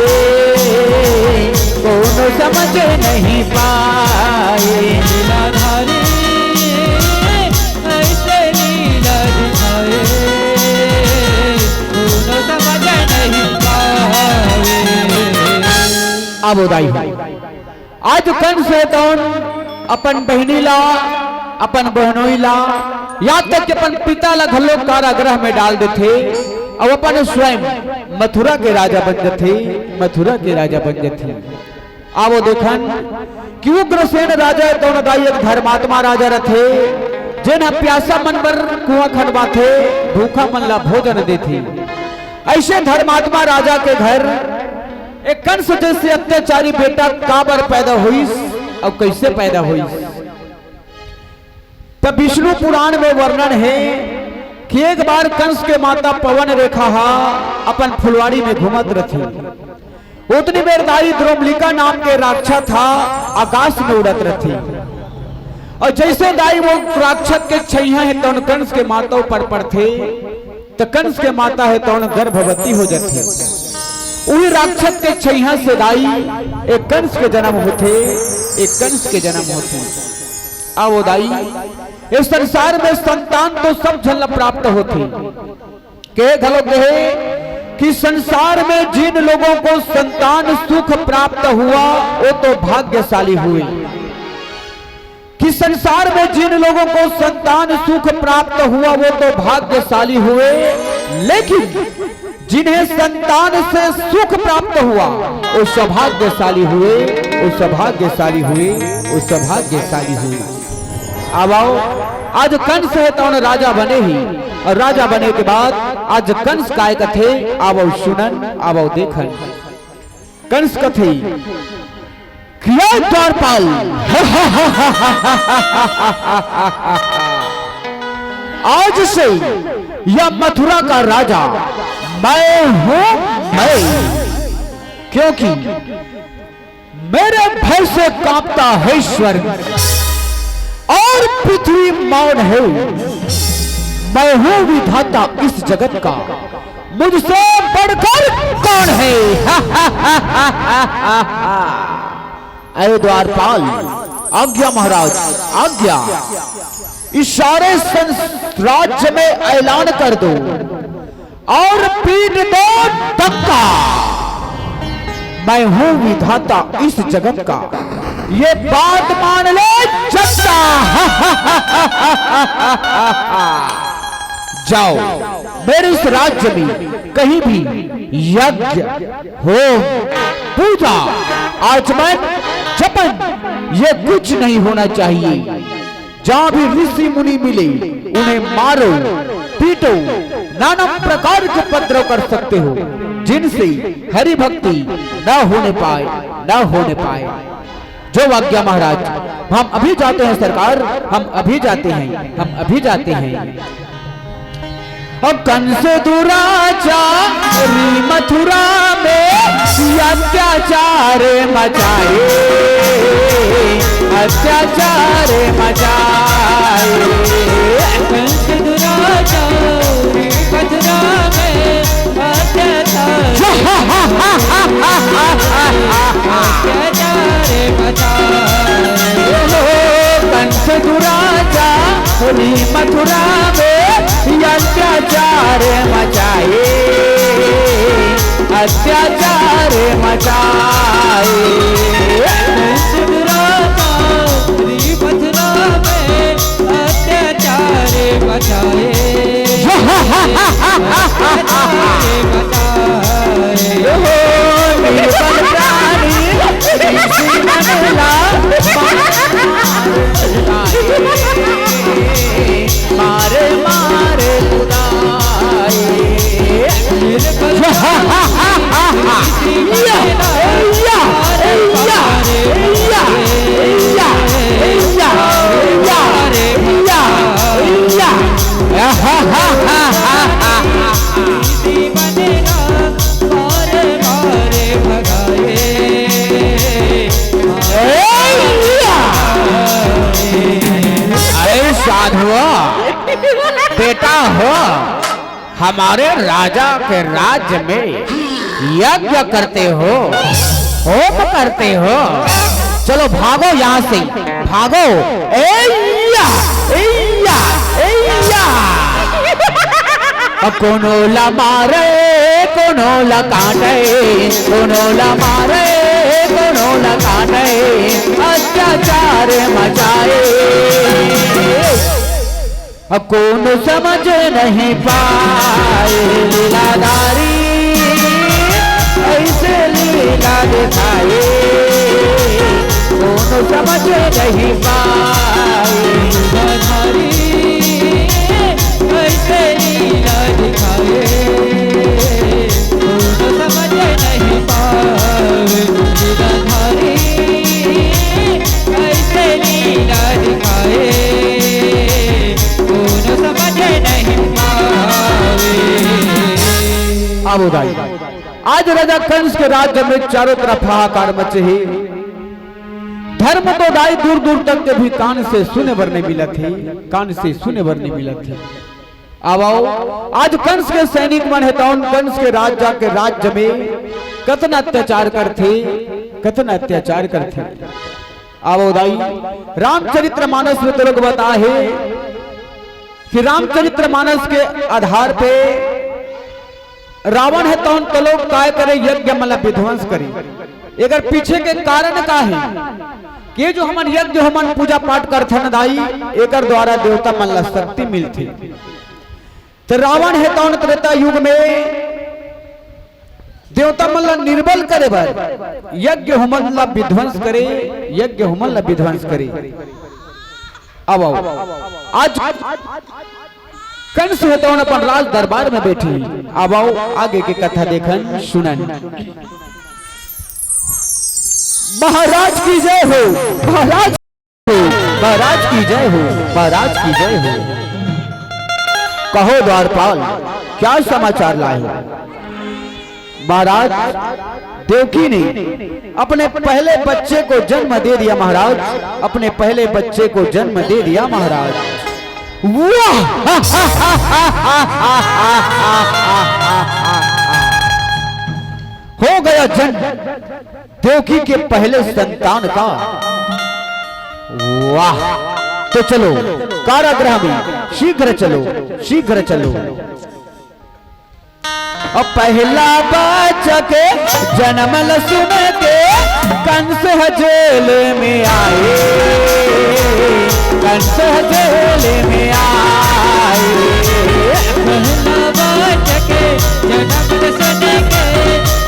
S1: कौन समझ नहीं पाए
S3: लीलाधारी, ऐसे लीला दिखाए। कौन समझ नहीं पाए।
S1: अब उदाई आज कंस कौन अपन बहनीला, अपन बहनोईला, यहाँ तक कि अपन पिता ला घलो कारागृह में डाल देते और अपन स्वयं मथुरा के राजा बन जाते, मथुरा के राजा बन जाते। आवो देखन कि उग्रसेन राजा तो दाई एक धर्मात्मा राजा रथे जेना प्यासा मन बर कुआं खनवा थे भूखा मन ला भोजन देथे। ऐसे धर्मात्मा राजा के घर एक कंस जैसे अत्याचारी बेटा काबर पैदा हुई और कैसे पैदा हुई। तब विष्णु पुराण में वर्णन है कि एक बार कंस के माता पवन रेखा अपन फुलवाड़ी में घूमत रथी। उतनी देर दाई द्रौमलिका नाम के राक्षस था आकाश में उड़त रथी और जैसे दाई वो राक्षस के छैया है तो कंस के माता पर पड़थे तो कंस के माता है तो गर्भवती हो जाती। वही राक्षस के छैया से दाई एक कंस के जन्म होते, एक कंस के जन्म होते। आवो दाई इस संसार में संतान तो सब जन प्राप्त होती के घलो कहे कि संसार में जिन लोगों को संतान सुख प्राप्त हुआ वो तो भाग्यशाली हुए। कि संसार में जिन लोगों को संतान सुख प्राप्त हुआ वो तो भाग्यशाली हुए, लेकिन जिन्हें संतान से सुख प्राप्त हुआ वो सौभाग्यशाली हुए, वो सौभाग्यशाली हुए, वो सौभाग्यशाली हुए। अब आओ आज कंस है तो राजा बने ही और राजा बने के बाद आज कंस काय कथे आवो सुनन आवो देखन। कंस कथे किया द्वारपाल आज से यह मथुरा का राजा मैं हूं मैं, क्योंकि मेरे भय से कांपता है स्वर्ग और पृथ्वी मौन है। मैं हूं विधाता इस जगत का, मुझसे बढ़कर कौन है। अरे द्वारपाल आज्ञा महाराज आज्ञा, इस सारे राज्य में ऐलान कर दो और पीट दो धक्का। मैं हूं विधाता इस जगत का, ये बात मान ले जनता। जाओ मेरे इस राज्य में कहीं भी यज्ञ हो पूजा आचमन जपन ये कुछ नहीं होना चाहिए। जहां भी ऋषि मुनि मिले उन्हें मारो पीटो, नाना प्रकार के उपद्रव कर सकते हो जिनसे हरि भक्ति न होने पाए, न होने पाए। जो आज्ञा महाराज, हम अभी जाते हैं सरकार, हम अभी जाते हैं, हम अभी जाते हैं। और कंस दुराचारी मथुरा में अत्याचार मचाए, अत्याचार मचाए।
S3: कंस दुराचारी मथुरा में अत्याचार
S1: कंस दुराचारी मथुरा में अत्याचार मचाए, अत्याचार मचाए।
S3: कंस दुराचारी मथुरा में अत्याचार मचाए,
S1: मारे मारे बुलाए। बेटा हो हमारे राजा के राज्य में यज्ञ करते हो, होम करते हो, चलो भागो यहाँ से भागो। कोनो ला मारे कोनो ला काटे, कोनो ला मारे कोनो ला काटे, अत्याचार मचाए। अब कौन समझ नहीं पाए लीलाधारी, ऐसे लीला दिखाए। समझ नहीं पाए।
S3: लीलाधारी कैसे लीला दिखाए, कौन समझ नहीं पाए। लीलाधारी कैसे लीला दिखाए, कौन समझ नहीं पाए।
S1: अब उदाई आज राजा कंस के राज्य में चारों तरफ हाहाकार मचे ही। धर्म तो दाई दूर दूर तक के भी कान से सुने भर नहीं मिला थे, कान से सुने भर नहीं मिला थे। अब आओ आज कंस के सैनिक मन है तो कंस के राजा के राज्य में कतना अत्याचार करते, कतना अत्याचार करते। अब उदाई रामचरित्र मानस में तो लोग बताए है कि रामचरित्र मानस के आधार पे रावण है तो लोग काय करे, यज्ञ मतलब विध्वंस करे। अगर पीछे के कारण का है कि जो हमन यज्ञ हमन पूजा पाठ करते न दाई, एकर द्वारा देवता मन ला शक्ति मिलती। तो रावण है तो त्रेता युग में देवता मन ला निर्बल करे बर यज्ञ हमन ला विध्वंस करे, यज्ञ हमन ला विध्वंस करे। अब आओ आज कंस है तो अपन राज दरबार में बैठी। अब आओ आगे की कथा देखन सुनन। महाराज की जय हो, महाराज हो, महाराज की जय हो, महाराज की जय हो। कहो द्वारपाल क्या समाचार लाए हो? महाराज देवकी ने अपने पहले बच्चे को जन्म दे दिया महाराज, अपने पहले बच्चे को जन्म दे दिया महाराज। हो गया जन्म देवकी के पहले संतान का। वाह, तो चलो कारागृह में शीघ्र चलो, शीघ्र चलो। अब पहला बच्चा के जन्म सुन के कंस जेल में आए, कंस जेल में आए।
S3: पहला बच्चा के जन्म सुन के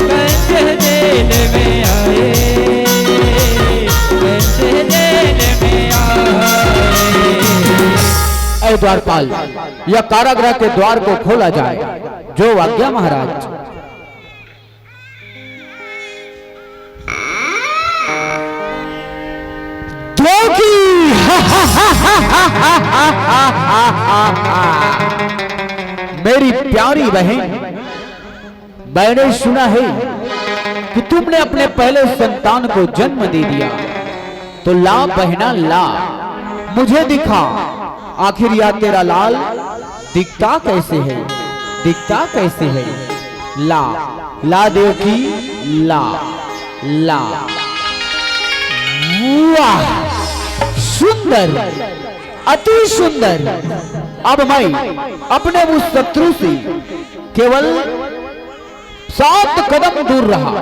S3: कंस जेल में आए, कंस जेल में आए।
S1: ऐ द्वारपाल यह कारागृह के द्वार को खोला जाए, जो आज्ञा महाराज। मेरी प्यारी बहन, मैंने सुना है कि तुमने अपने पहले संतान को जन्म दे दिया, तो ला बहना ला, मुझे दिखा आखिर या तेरा लाल दिखता कैसे है, दिखता कैसे है। ला ला देवकी ला ला। वाह सुंदर, अति सुंदर। अब मैं अपने उस शत्रु से केवल 7 कदम दूर रहा।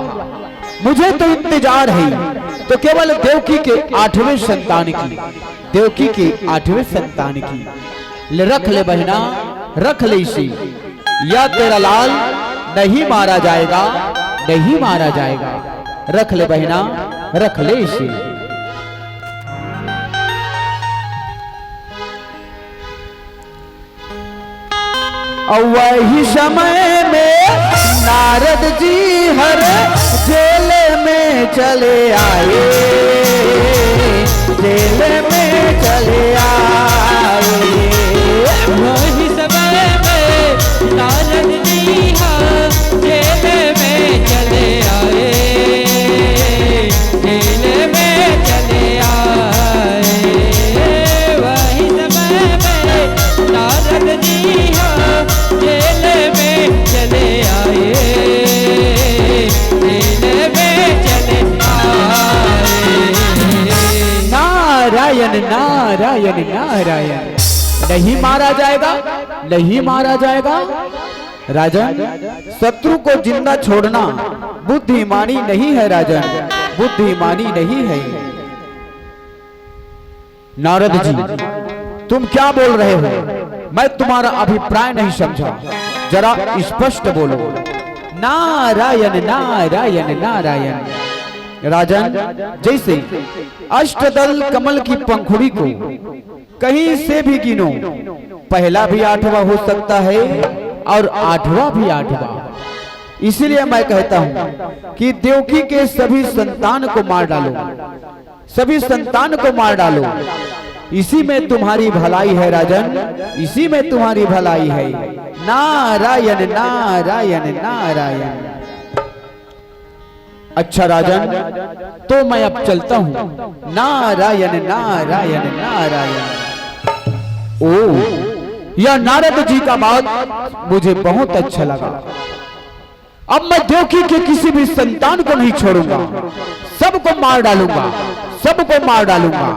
S1: मुझे तो इंतजार है तो केवल देवकी के 8वें संतान की, देवकी के 8वें संतान की। रख ले बहना, रख ले इसे, या तेरा लाल नहीं मारा जाएगा, नहीं मारा जाएगा। रख ले बहना, रख ले इसे। और वही समय में नारद जी हर जेल में चले आए, जेल में चले आए।
S3: वही समय में नारद जी जेल में चले आए, जेल में चले आए। वही समय में नारद जी जेल में चले आए, जेल में चले आए।
S1: नारायण नारायण नारायण। नहीं मारा जाएगा, नहीं मारा जाएगा। राजन, शत्रु को जिंदा छोड़ना बुद्धिमानी नहीं है राजन, बुद्धिमानी नहीं है। नारद जी तुम क्या बोल रहे हो? मैं तुम्हारा अभिप्राय नहीं समझा, जरा स्पष्ट बोलो। नारायण नारायण नारायण। राजन, जैसे अष्टदल कमल की पंखुड़ी को कहीं से भी गिनो, पहला भी आठवां हो सकता है और आठवां भी आठवां। इसीलिए मैं कहता हूं कि देवकी के सभी संतान को मार डालो, सभी संतान को मार डालो। इसी में तुम्हारी भलाई है राजन, इसी में तुम्हारी भलाई है। नारायण नारायण नारायण। अच्छा राजन, तो मैं अब चलता हूं। नारायण नारायण नारायण। ओ, यह नारद जी का बात मुझे बहुत अच्छा लगा। अब मैं देवकी के किसी भी संतान को नहीं छोड़ूंगा, सबको मार डालूंगा, सबको मार डालूंगा।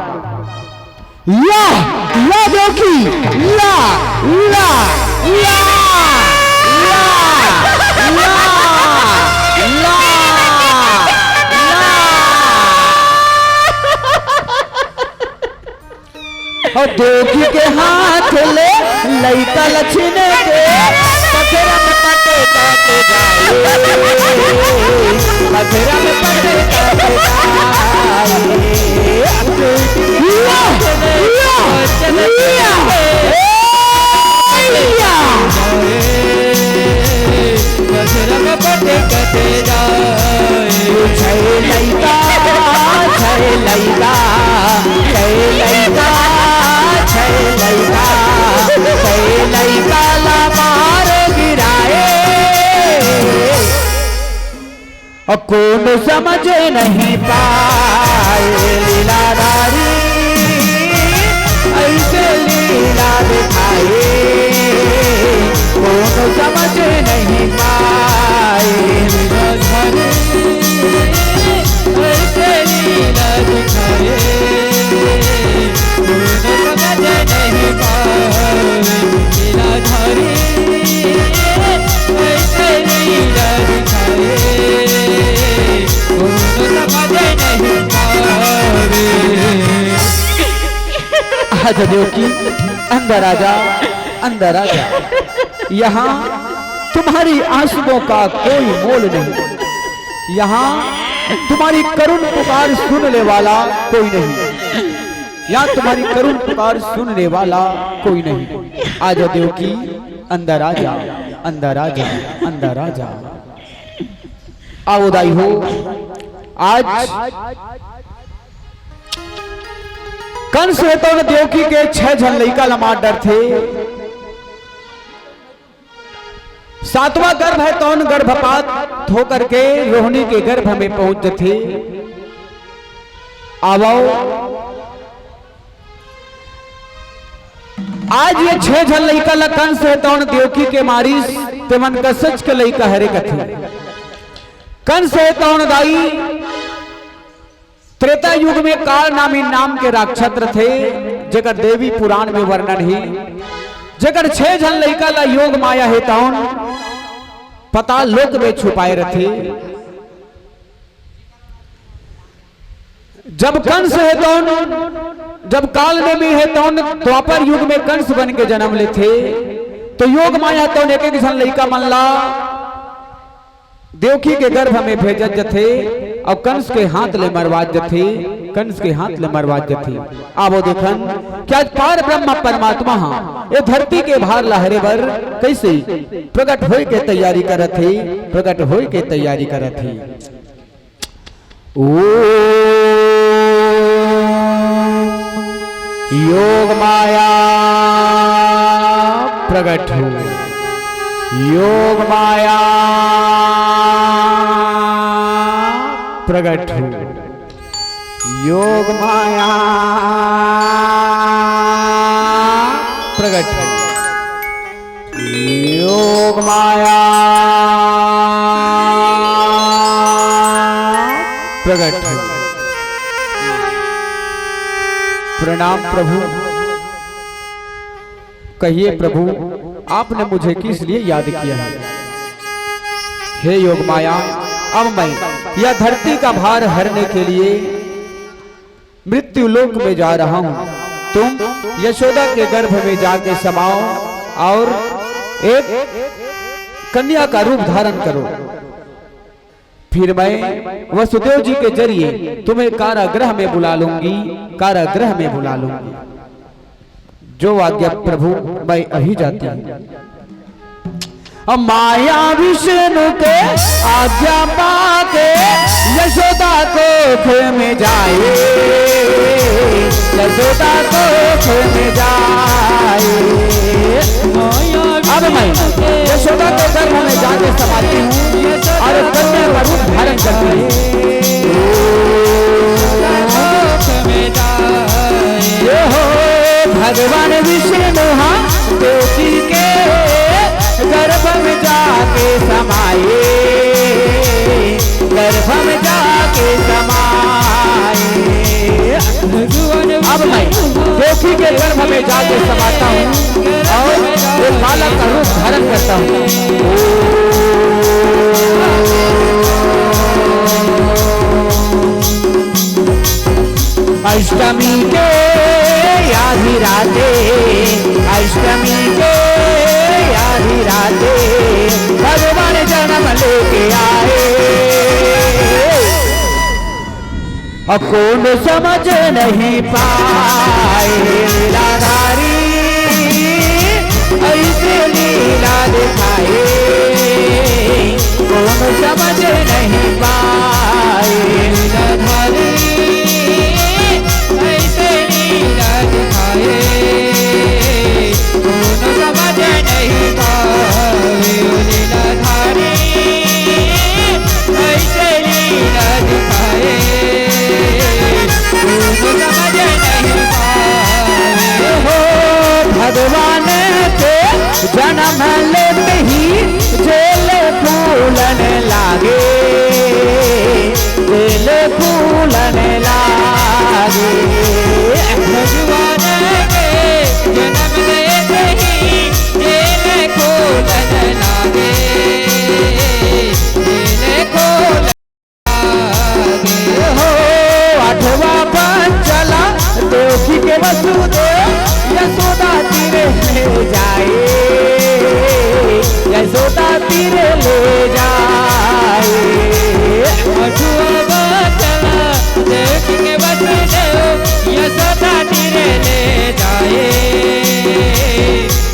S1: या देवकी, या या या और देवकी के हाथ ले लैता लक्ष्मण के पथरा में पटे काटे जाए, पथरा में पटे काटे और कौन समझ नहीं पाए लीलाधारी, ऐसे लीला दिखाए, कौन समझ नहीं पाए लीलाधारी, ऐसे लीला दिखाए, कौन समझ नहीं पाए लीलाधारी, ऐसे लीला दिखाए, आजा देवकी, अंदर आजा, अंदर आजा। यहाँ तुम्हारी आंसुओं का कोई मोल नहीं, यहाँ तुम्हारी करुण पुकार सुनने वाला कोई नहीं, यहाँ तुम्हारी करुण पुकार सुनने वाला कोई नहीं। आजा देवकी, अंदर आजा, अंदर आजा, अंदर आजा। आओ दाई हो, आज कंस तो देवकी के 6 जन लइका लमार डर थे। 7वां गर्भ है तो गर्भपात होकर के रोहिणी के गर्भ में पहुंच थे। आवो आज ये 6 जन लइका ला कंस तो देवकी के मारिस तेमन का सच के लइका हरे कथे। कंस तो दाई त्रेता युग में काल नामी नाम के राक्षस थे, जेकर देवी पुराण में वर्णन ही, जेकर 6 जन लइका ला योग माया है तौन पताल लोक में छुपाए रथे। जब कंस है तौन, जब काल में भी है तौन द्वापर युग में कंस बन के जन्म ले थे, तो योग माया तौन एक जन लइका मन ला देवकी के गर्भ में भेजत जथे और कंस के हाथ ले मरवात जथे, कंस के हाथ ले मरवात जथे। आवो देखन क्या पार ब्रह्म परमात्मा हाँ ये धरती के भार लहरे बर कैसे प्रकट होय के तैयारी करत थे, प्रकट होय के तैयारी करत थे। ओ योग माया प्रकट हो, योग माया प्रकट हो, योग माया प्रकट हो, योग माया प्रकट हो। प्रणाम प्रभु। कहिए प्रभु आपने मुझे किस लिए याद किया है? हे योग माया, अब मैं यह धरती का भार हरने के लिए मृत्यु लोक में जा रहा हूं। तुम यशोदा के गर्भ में जाके समाओ और एक कन्या का रूप धारण करो। फिर मैं वसुदेव जी के जरिए तुम्हें कारागृह में बुला लूंगी, कारागृह में बुला लूंगी। जो आज्ञा प्रभु, मैं अभी जाती हूँ। माया विष्णु के आज्ञा पाके यशोदा कोख में जाए, यशोदा कोख में जाए। अब मैं यशोदा के गर्भ में जाके समाती हूँ और कन्या का रूप धारण करती हूँ। भगवान विष्णु देवी के गर्भ में जाके समाए, गर्भ में जाके समाए। अब मैं देवी के गर्भ में जाके समाता हूँ और एक बालक का रूप धारण करता हूँ। अष्टमी के आधी राते, अष्टमी के आधी राते भगवान जन्म लेके आए। कौन समझ नहीं पाए लीलाधारी, ऐसे लीला दिखाए। कौन समझ नहीं पाए लीलाधारी, ऐसे लीला दिखाए। कौन समझ नहीं पाए लीलाधारी, ऐसे लीला दिखाए। कौन समझ नहीं पाए। हो भगवान के जन्म लेते ही जेल फूलन लागे, जेल फूलन लागे। भगवान के जन्म लेते ही जेल फूलन लागे, जेल फूलन लागे। हो आठवां पंचला देवकी के वसुदेव यशोदा तीरे ले जाए, यशोदा तीरे ले जाए। आठवां पंचला देवकी के वसुदेव यशोदा तीरे ले जाए,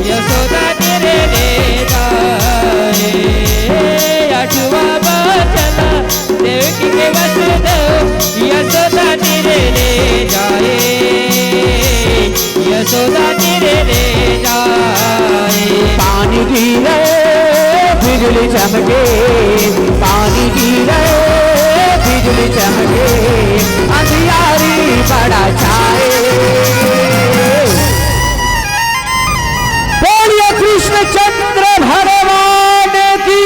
S1: यशोदा तीरे ले जाए। आठवां पंचला देवकी के वसुदेव यशोदा तीरे ले जाए, यशोदा तीरे ले जाए। पानी गिरे बिजली चमके, पानी गिरे बिजली चमके, अंधियारी बड़ा छाए। बोलिए कृष्णचंद्र भगवान की।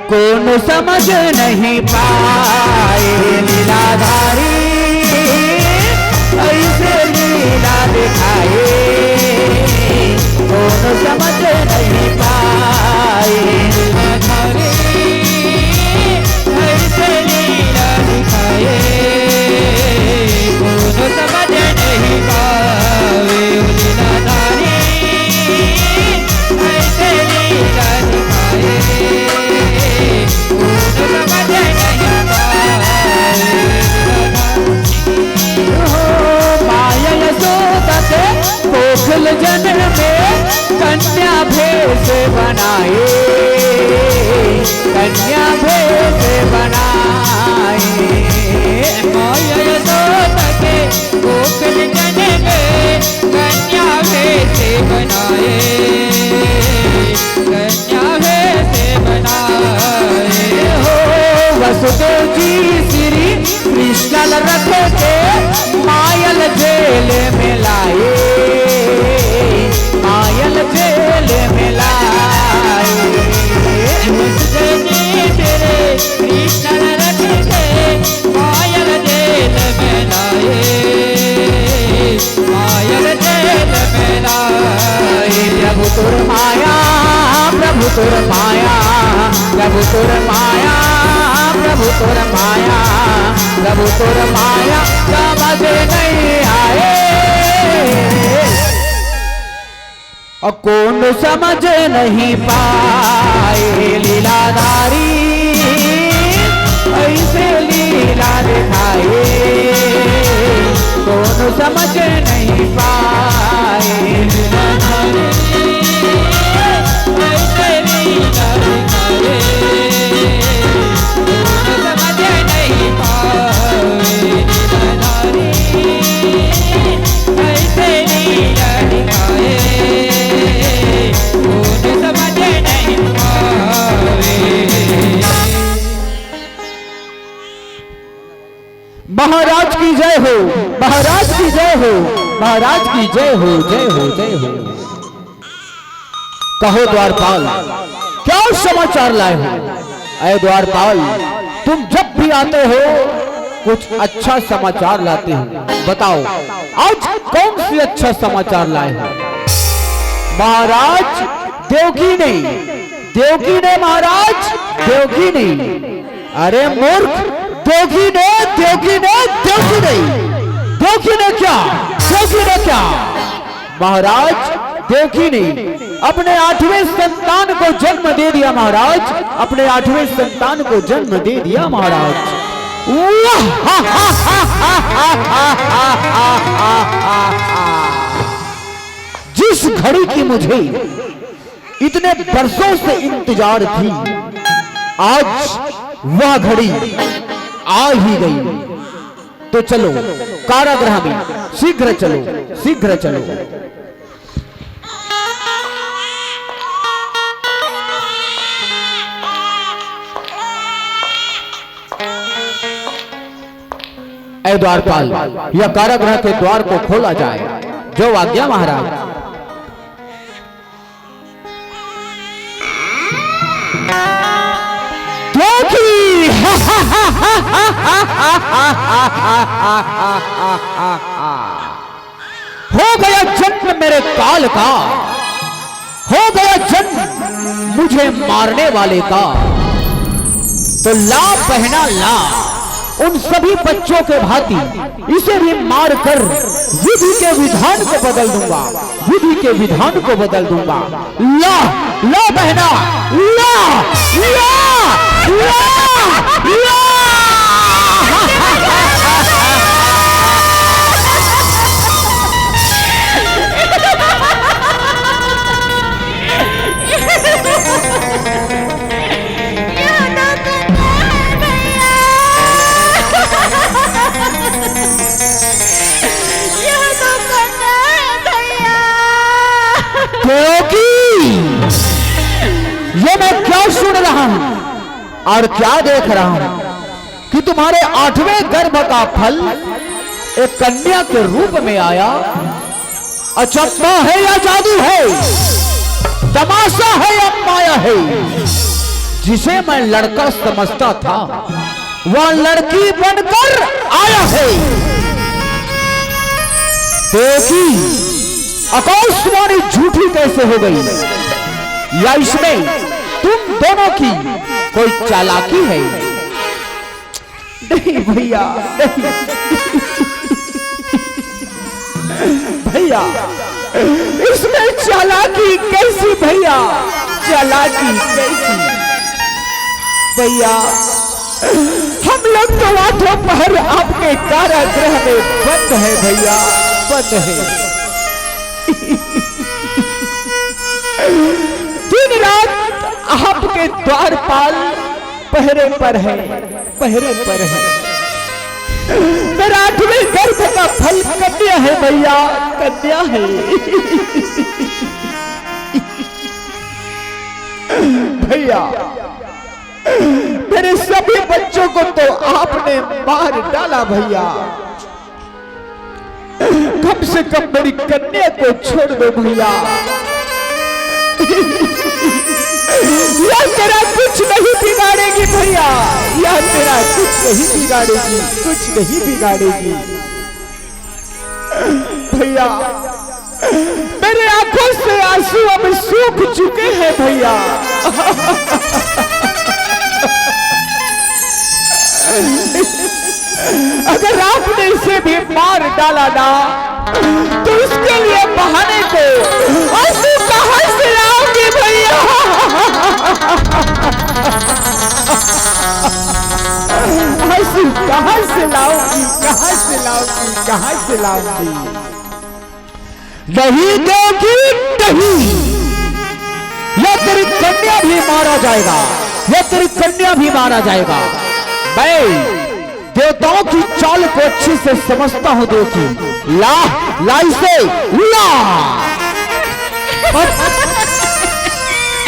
S1: कौन समझ नहीं पाए लीलाधारी, ऐसे लीला दिखाए। कौन समझ नहीं पाए लीलाधारी, ऐसे लीला दिखाए। कौन समझ नहीं पाए लीलाधारी, ऐसे लीला दिखाए। माया यशोदा के कोखल जन्म में कन्या भेष बनाए, कन्या भेष बनाए। माया यशोदा के कोखल जन्म में कन्या भेष बनाए, कन्या भेष बनाए। हो वसुदेव जी श्री कृष्ण रख के मायल जेल में लाए, मायल जेल में लाए। वसुदेव जी श्री कृष्ण रख के मायल जेल में लाए, मायल जेल में लाए। प्रभु तुर माया, प्रभु तुर माया, प्रभु तुर माया, प्रभु तुर माया, प्रभु तुर माया समझ नहीं आए। और कौन समझ नहीं पाए लीलाधारी ऐसे लीला दिखाए, कौन समझ नहीं पाए लीलाधारी
S3: ऐसे लीला दिखाए, कौन समझ नहीं पाए लीलाधारी ऐसे लीला दिखाए, कौन समझ नहीं पाए।
S1: महाराज की जय हो, महाराज की जय हो, महाराज की जय हो, जय हो, जय हो। कहो द्वारपाल क्या समाचार लाए हो? अरे द्वारपाल तुम जब भी आते हो कुछ अच्छा समाचार लाते हो, बताओ आज कौन सी अच्छा समाचार लाए हो? महाराज देवकी ने महाराज देवकी नहीं। अरे मूर्ख देवकी ने क्या महाराज देवकी ने अपने 8वें संतान को जन्म दे दिया महाराज, अपने 8वें संतान को जन्म दे दिया महाराज। जिस घड़ी की मुझे इतने बरसों से इंतजार थी आज वह घड़ी आ ही गई। तो चलो कारागृह में शीघ्र चलो, शीघ्र चलो। ऐ द्वारपाल यह कारागृह के द्वार को खोला जाए, जो आज्ञा महाराज। हो गया जन्म मेरे काल का, हो गया जन्म मुझे मारने वाले का। तो ला पहना ला उन सभी बच्चों के भांति इसे भी मार कर विधि के विधान को बदल दूंगा, विधि के विधान को बदल दूंगा। ला ला बहना ला ला ला ला। ये मैं क्या सुन रहा हूं और क्या देख रहा हूं कि तुम्हारे 8वें गर्भ का फल एक कन्या के रूप में आया। अचंभा है या जादू है, तमाशा है या माया है? जिसे मैं लड़का समझता था वह लड़की बनकर आया है। देखी आकाशवाणी झूठी कैसे हो गई, या इसमें तुम दोनों की कोई चालाकी है? नहीं भैया नहीं भैया, इसमें चालाकी कैसी भैया, चालाकी कैसी भैया? हम लोग तो आठों पहर आपके कारागृह में बंद है भैया, बंद है। दिन रात आपके द्वारपाल पहरे पर है, पहरे पर है। मेरा 8वें गर्भ का फल कन्या है भैया, कन्या है। भैया मेरे सभी बच्चों को तो आपने मार डाला भैया, कम से कम मेरी कन्या को छोड़ दो भैया। यह तेरा कुछ नहीं बिगाड़ेगी भैया, यह तेरा कुछ नहीं बिगाड़ेगी, कुछ नहीं बिगाड़ेगी भैया। मेरे आंखों से आंसू अब सूख चुके हैं भैया। अगर आपने इसे भी मार डाला ना तो उसके लिए बहाने को आंसू कहां से लाओगे भैया? आंसू कहां से लाओगी, कहां से लाओगी, कहां से लाओगी? नहीं देगी नहीं, या तेरी कन्या भी मारा जाएगा, या तेरी कन्या भी मारा जाएगा। मैं देवताओं की चाल को अच्छी से समझता हूं। देखी ला ला इसे ला।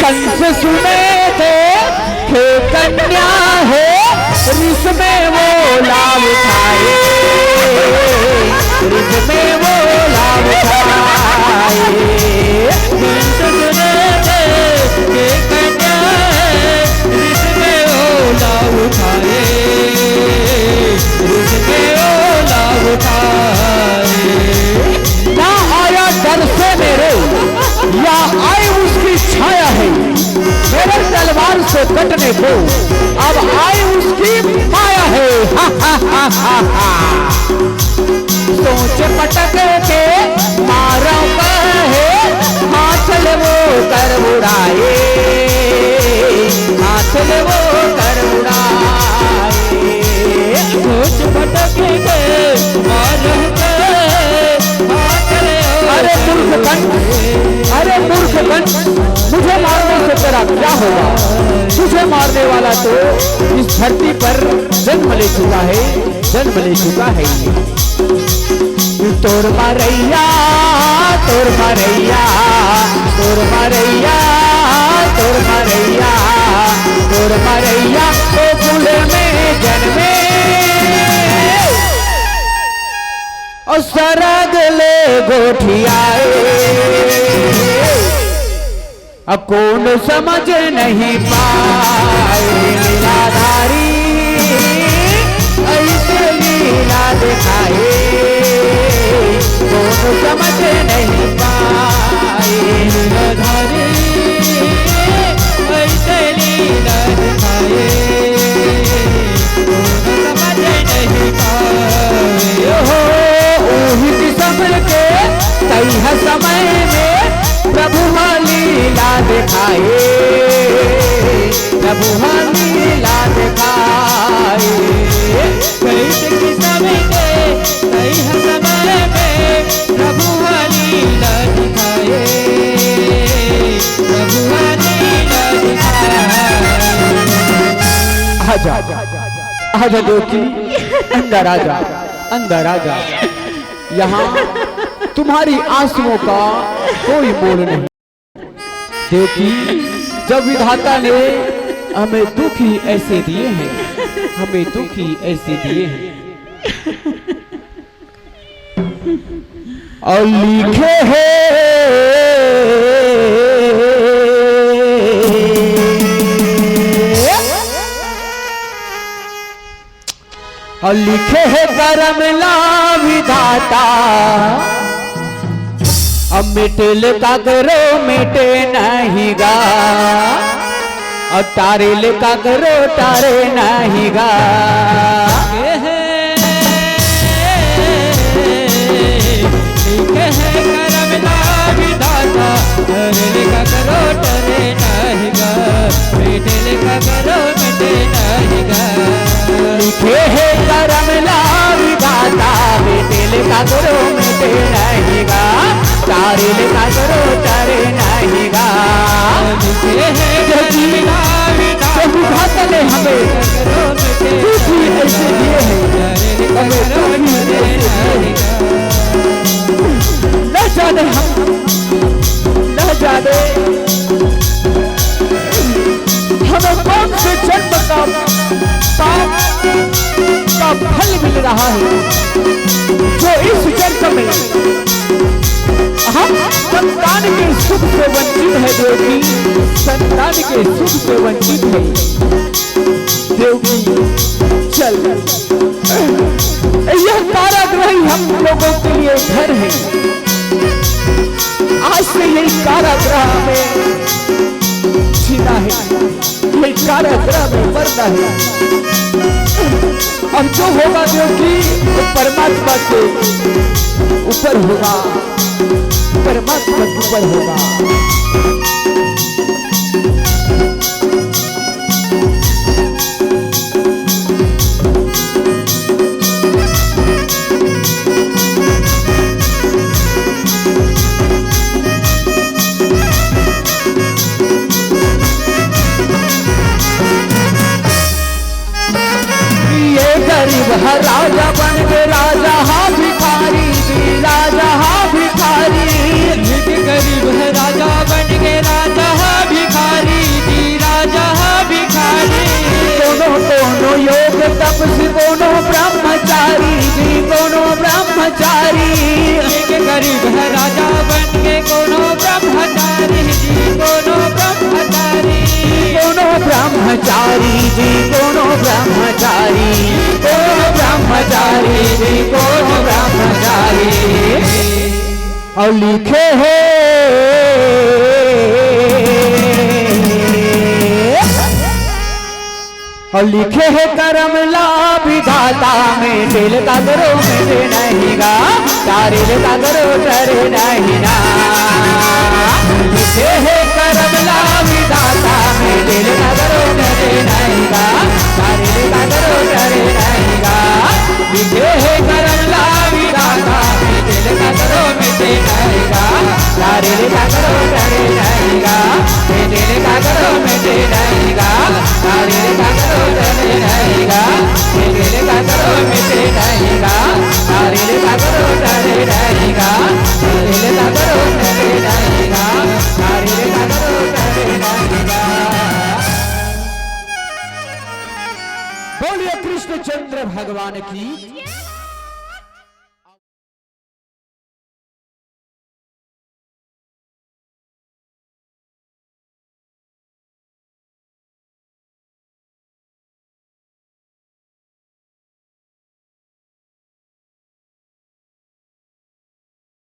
S1: कंस सुने थे हे कन्या है, रिस में वो लाभ उठाए, रिस में वो लाभ उठाए।
S3: कंस सुने थे हे कन्या है, रिस में वो लाभ उठाए, रिस में वो लाभ उठाए।
S1: ना आया डर से मेरे, या आई उसकी छाया है मेरे तलवार से कटने को, अब आई उसकी माया है। हा हा हा हा हा। सोच पटक के मारो कहे, हाथ ले वो कर उड़ाए, हाथ ले वो कर उड़ाए।
S3: सोच पटक के मारो कहे, हाथ ले वो
S1: अरे मूर्खपन, अरे मूर्खपन, मुझे मारने से तेरा क्या होगा? तुझे मारने वाला तो इस धरती पर जन्म ले चुका है, जन्म ले चुका है। तोर मारैया, तोर मारैया, तोर मारैया, तोर मारैया, तोर मारैया तो कुल में जन्मे और सरग ले गोठियाए। अब कौन समझ नहीं पाए लीलाधारी, ऐसे लीला दिखाए, कौन समझ नहीं पाए
S3: लीलाधारी, ऐसे लीला दिखाए, कौन समझ नहीं पाए।
S1: हो ओही किस्म के सही है समय में प्रभु लीला दिखाए, प्रभु लीला दिखाए।
S3: कैसे किस्म के सही है समय में प्रभु लीला दिखाए, प्रभु लीला दिखाए।
S1: आजा आजा देवकी, अंदर आजा, अंदर आजा। यहाँ तुम्हारी आंसुओं का कोई मोल नहीं। देवकी, जब विधाता ने हमें दुख ही ऐसे दिए हैं, हमें दुख ही ऐसे दिए हैं, और लिखे और लिखे है करम ला विधाता, अब मिटेल का करो मिटे नहीं गा, और तारेल का करो तारे नहीं गा।
S3: करम ला विधाता, टरे का करो टरे नहीं गा, मिटे का करो मिटे नहीं गा।
S1: लिखे है करम ला विधाता, मिटेल का करो मिटे नहीं गा, तारेल का करो तारे नहीं गा।
S3: लिखे है करम ला विधाता,
S1: विधाता ने हमें दुख ही ऐसे दिए हैं, हमें दुख ही ऐसे दिए हैं। न जाने हम, न जाने हमें कौन से जन्म का पाप का फल मिल रहा है, जो इस जन्म में हम संतान के सुख से वंचित है। देवकी, संतान के सुख से वंचित है। देवकी चल, यह कारागृह हम लोगों के लिए घर है। आज से यही कारागृह हमें जीना है, ये कारागृह में मरना है। अब जो होगा देव जी वो परमात्मा के ऊपर होगा, परमात्मा के ऊपर होगा। गरीब है राजा बन के राजा हा भिखारी भी राजा हा भिखारी।
S3: गरीब है राजा बन के राजा हा भिखारी भी राजा हा भिखारी।
S1: दोनों योग तपस्वी दोनों ब्रह्मचारी भी दोनों ब्रह्मचारी।
S3: गरीब है राजा बन के कोनो ब्रह्मचारी जी कोनो ब्रह्मचारी।
S1: दोनों ब्रह्मचारी जी दोनों ब्रह्मचारी, दोनों ब्रह्मचारी जी दोनों ब्रह्मचारी। और लिखे और लिखे है करम ला विधाता में दिल का करो मेरे नहीं गा तारे का करो डरे नहीं ना। लिखे है करम ला विधाता में दिल का करो डरे नहीं गा तारे का करो डरे नहीं गा। लिखे है करम ला विधाता में दिल का करो मेरे नहीं गा तारे का करो डरे नहीं गा दिल का करो मेरे नहीं गा तारे का करो डरे नहीं गा दिल का करो मेरे नहीं गा तारे का करो डरे नहीं गा दिल का करो डरे नहीं गा तारे का करो डरे नहीं गा। बोलिए कृष्णचंद्र भगवान की।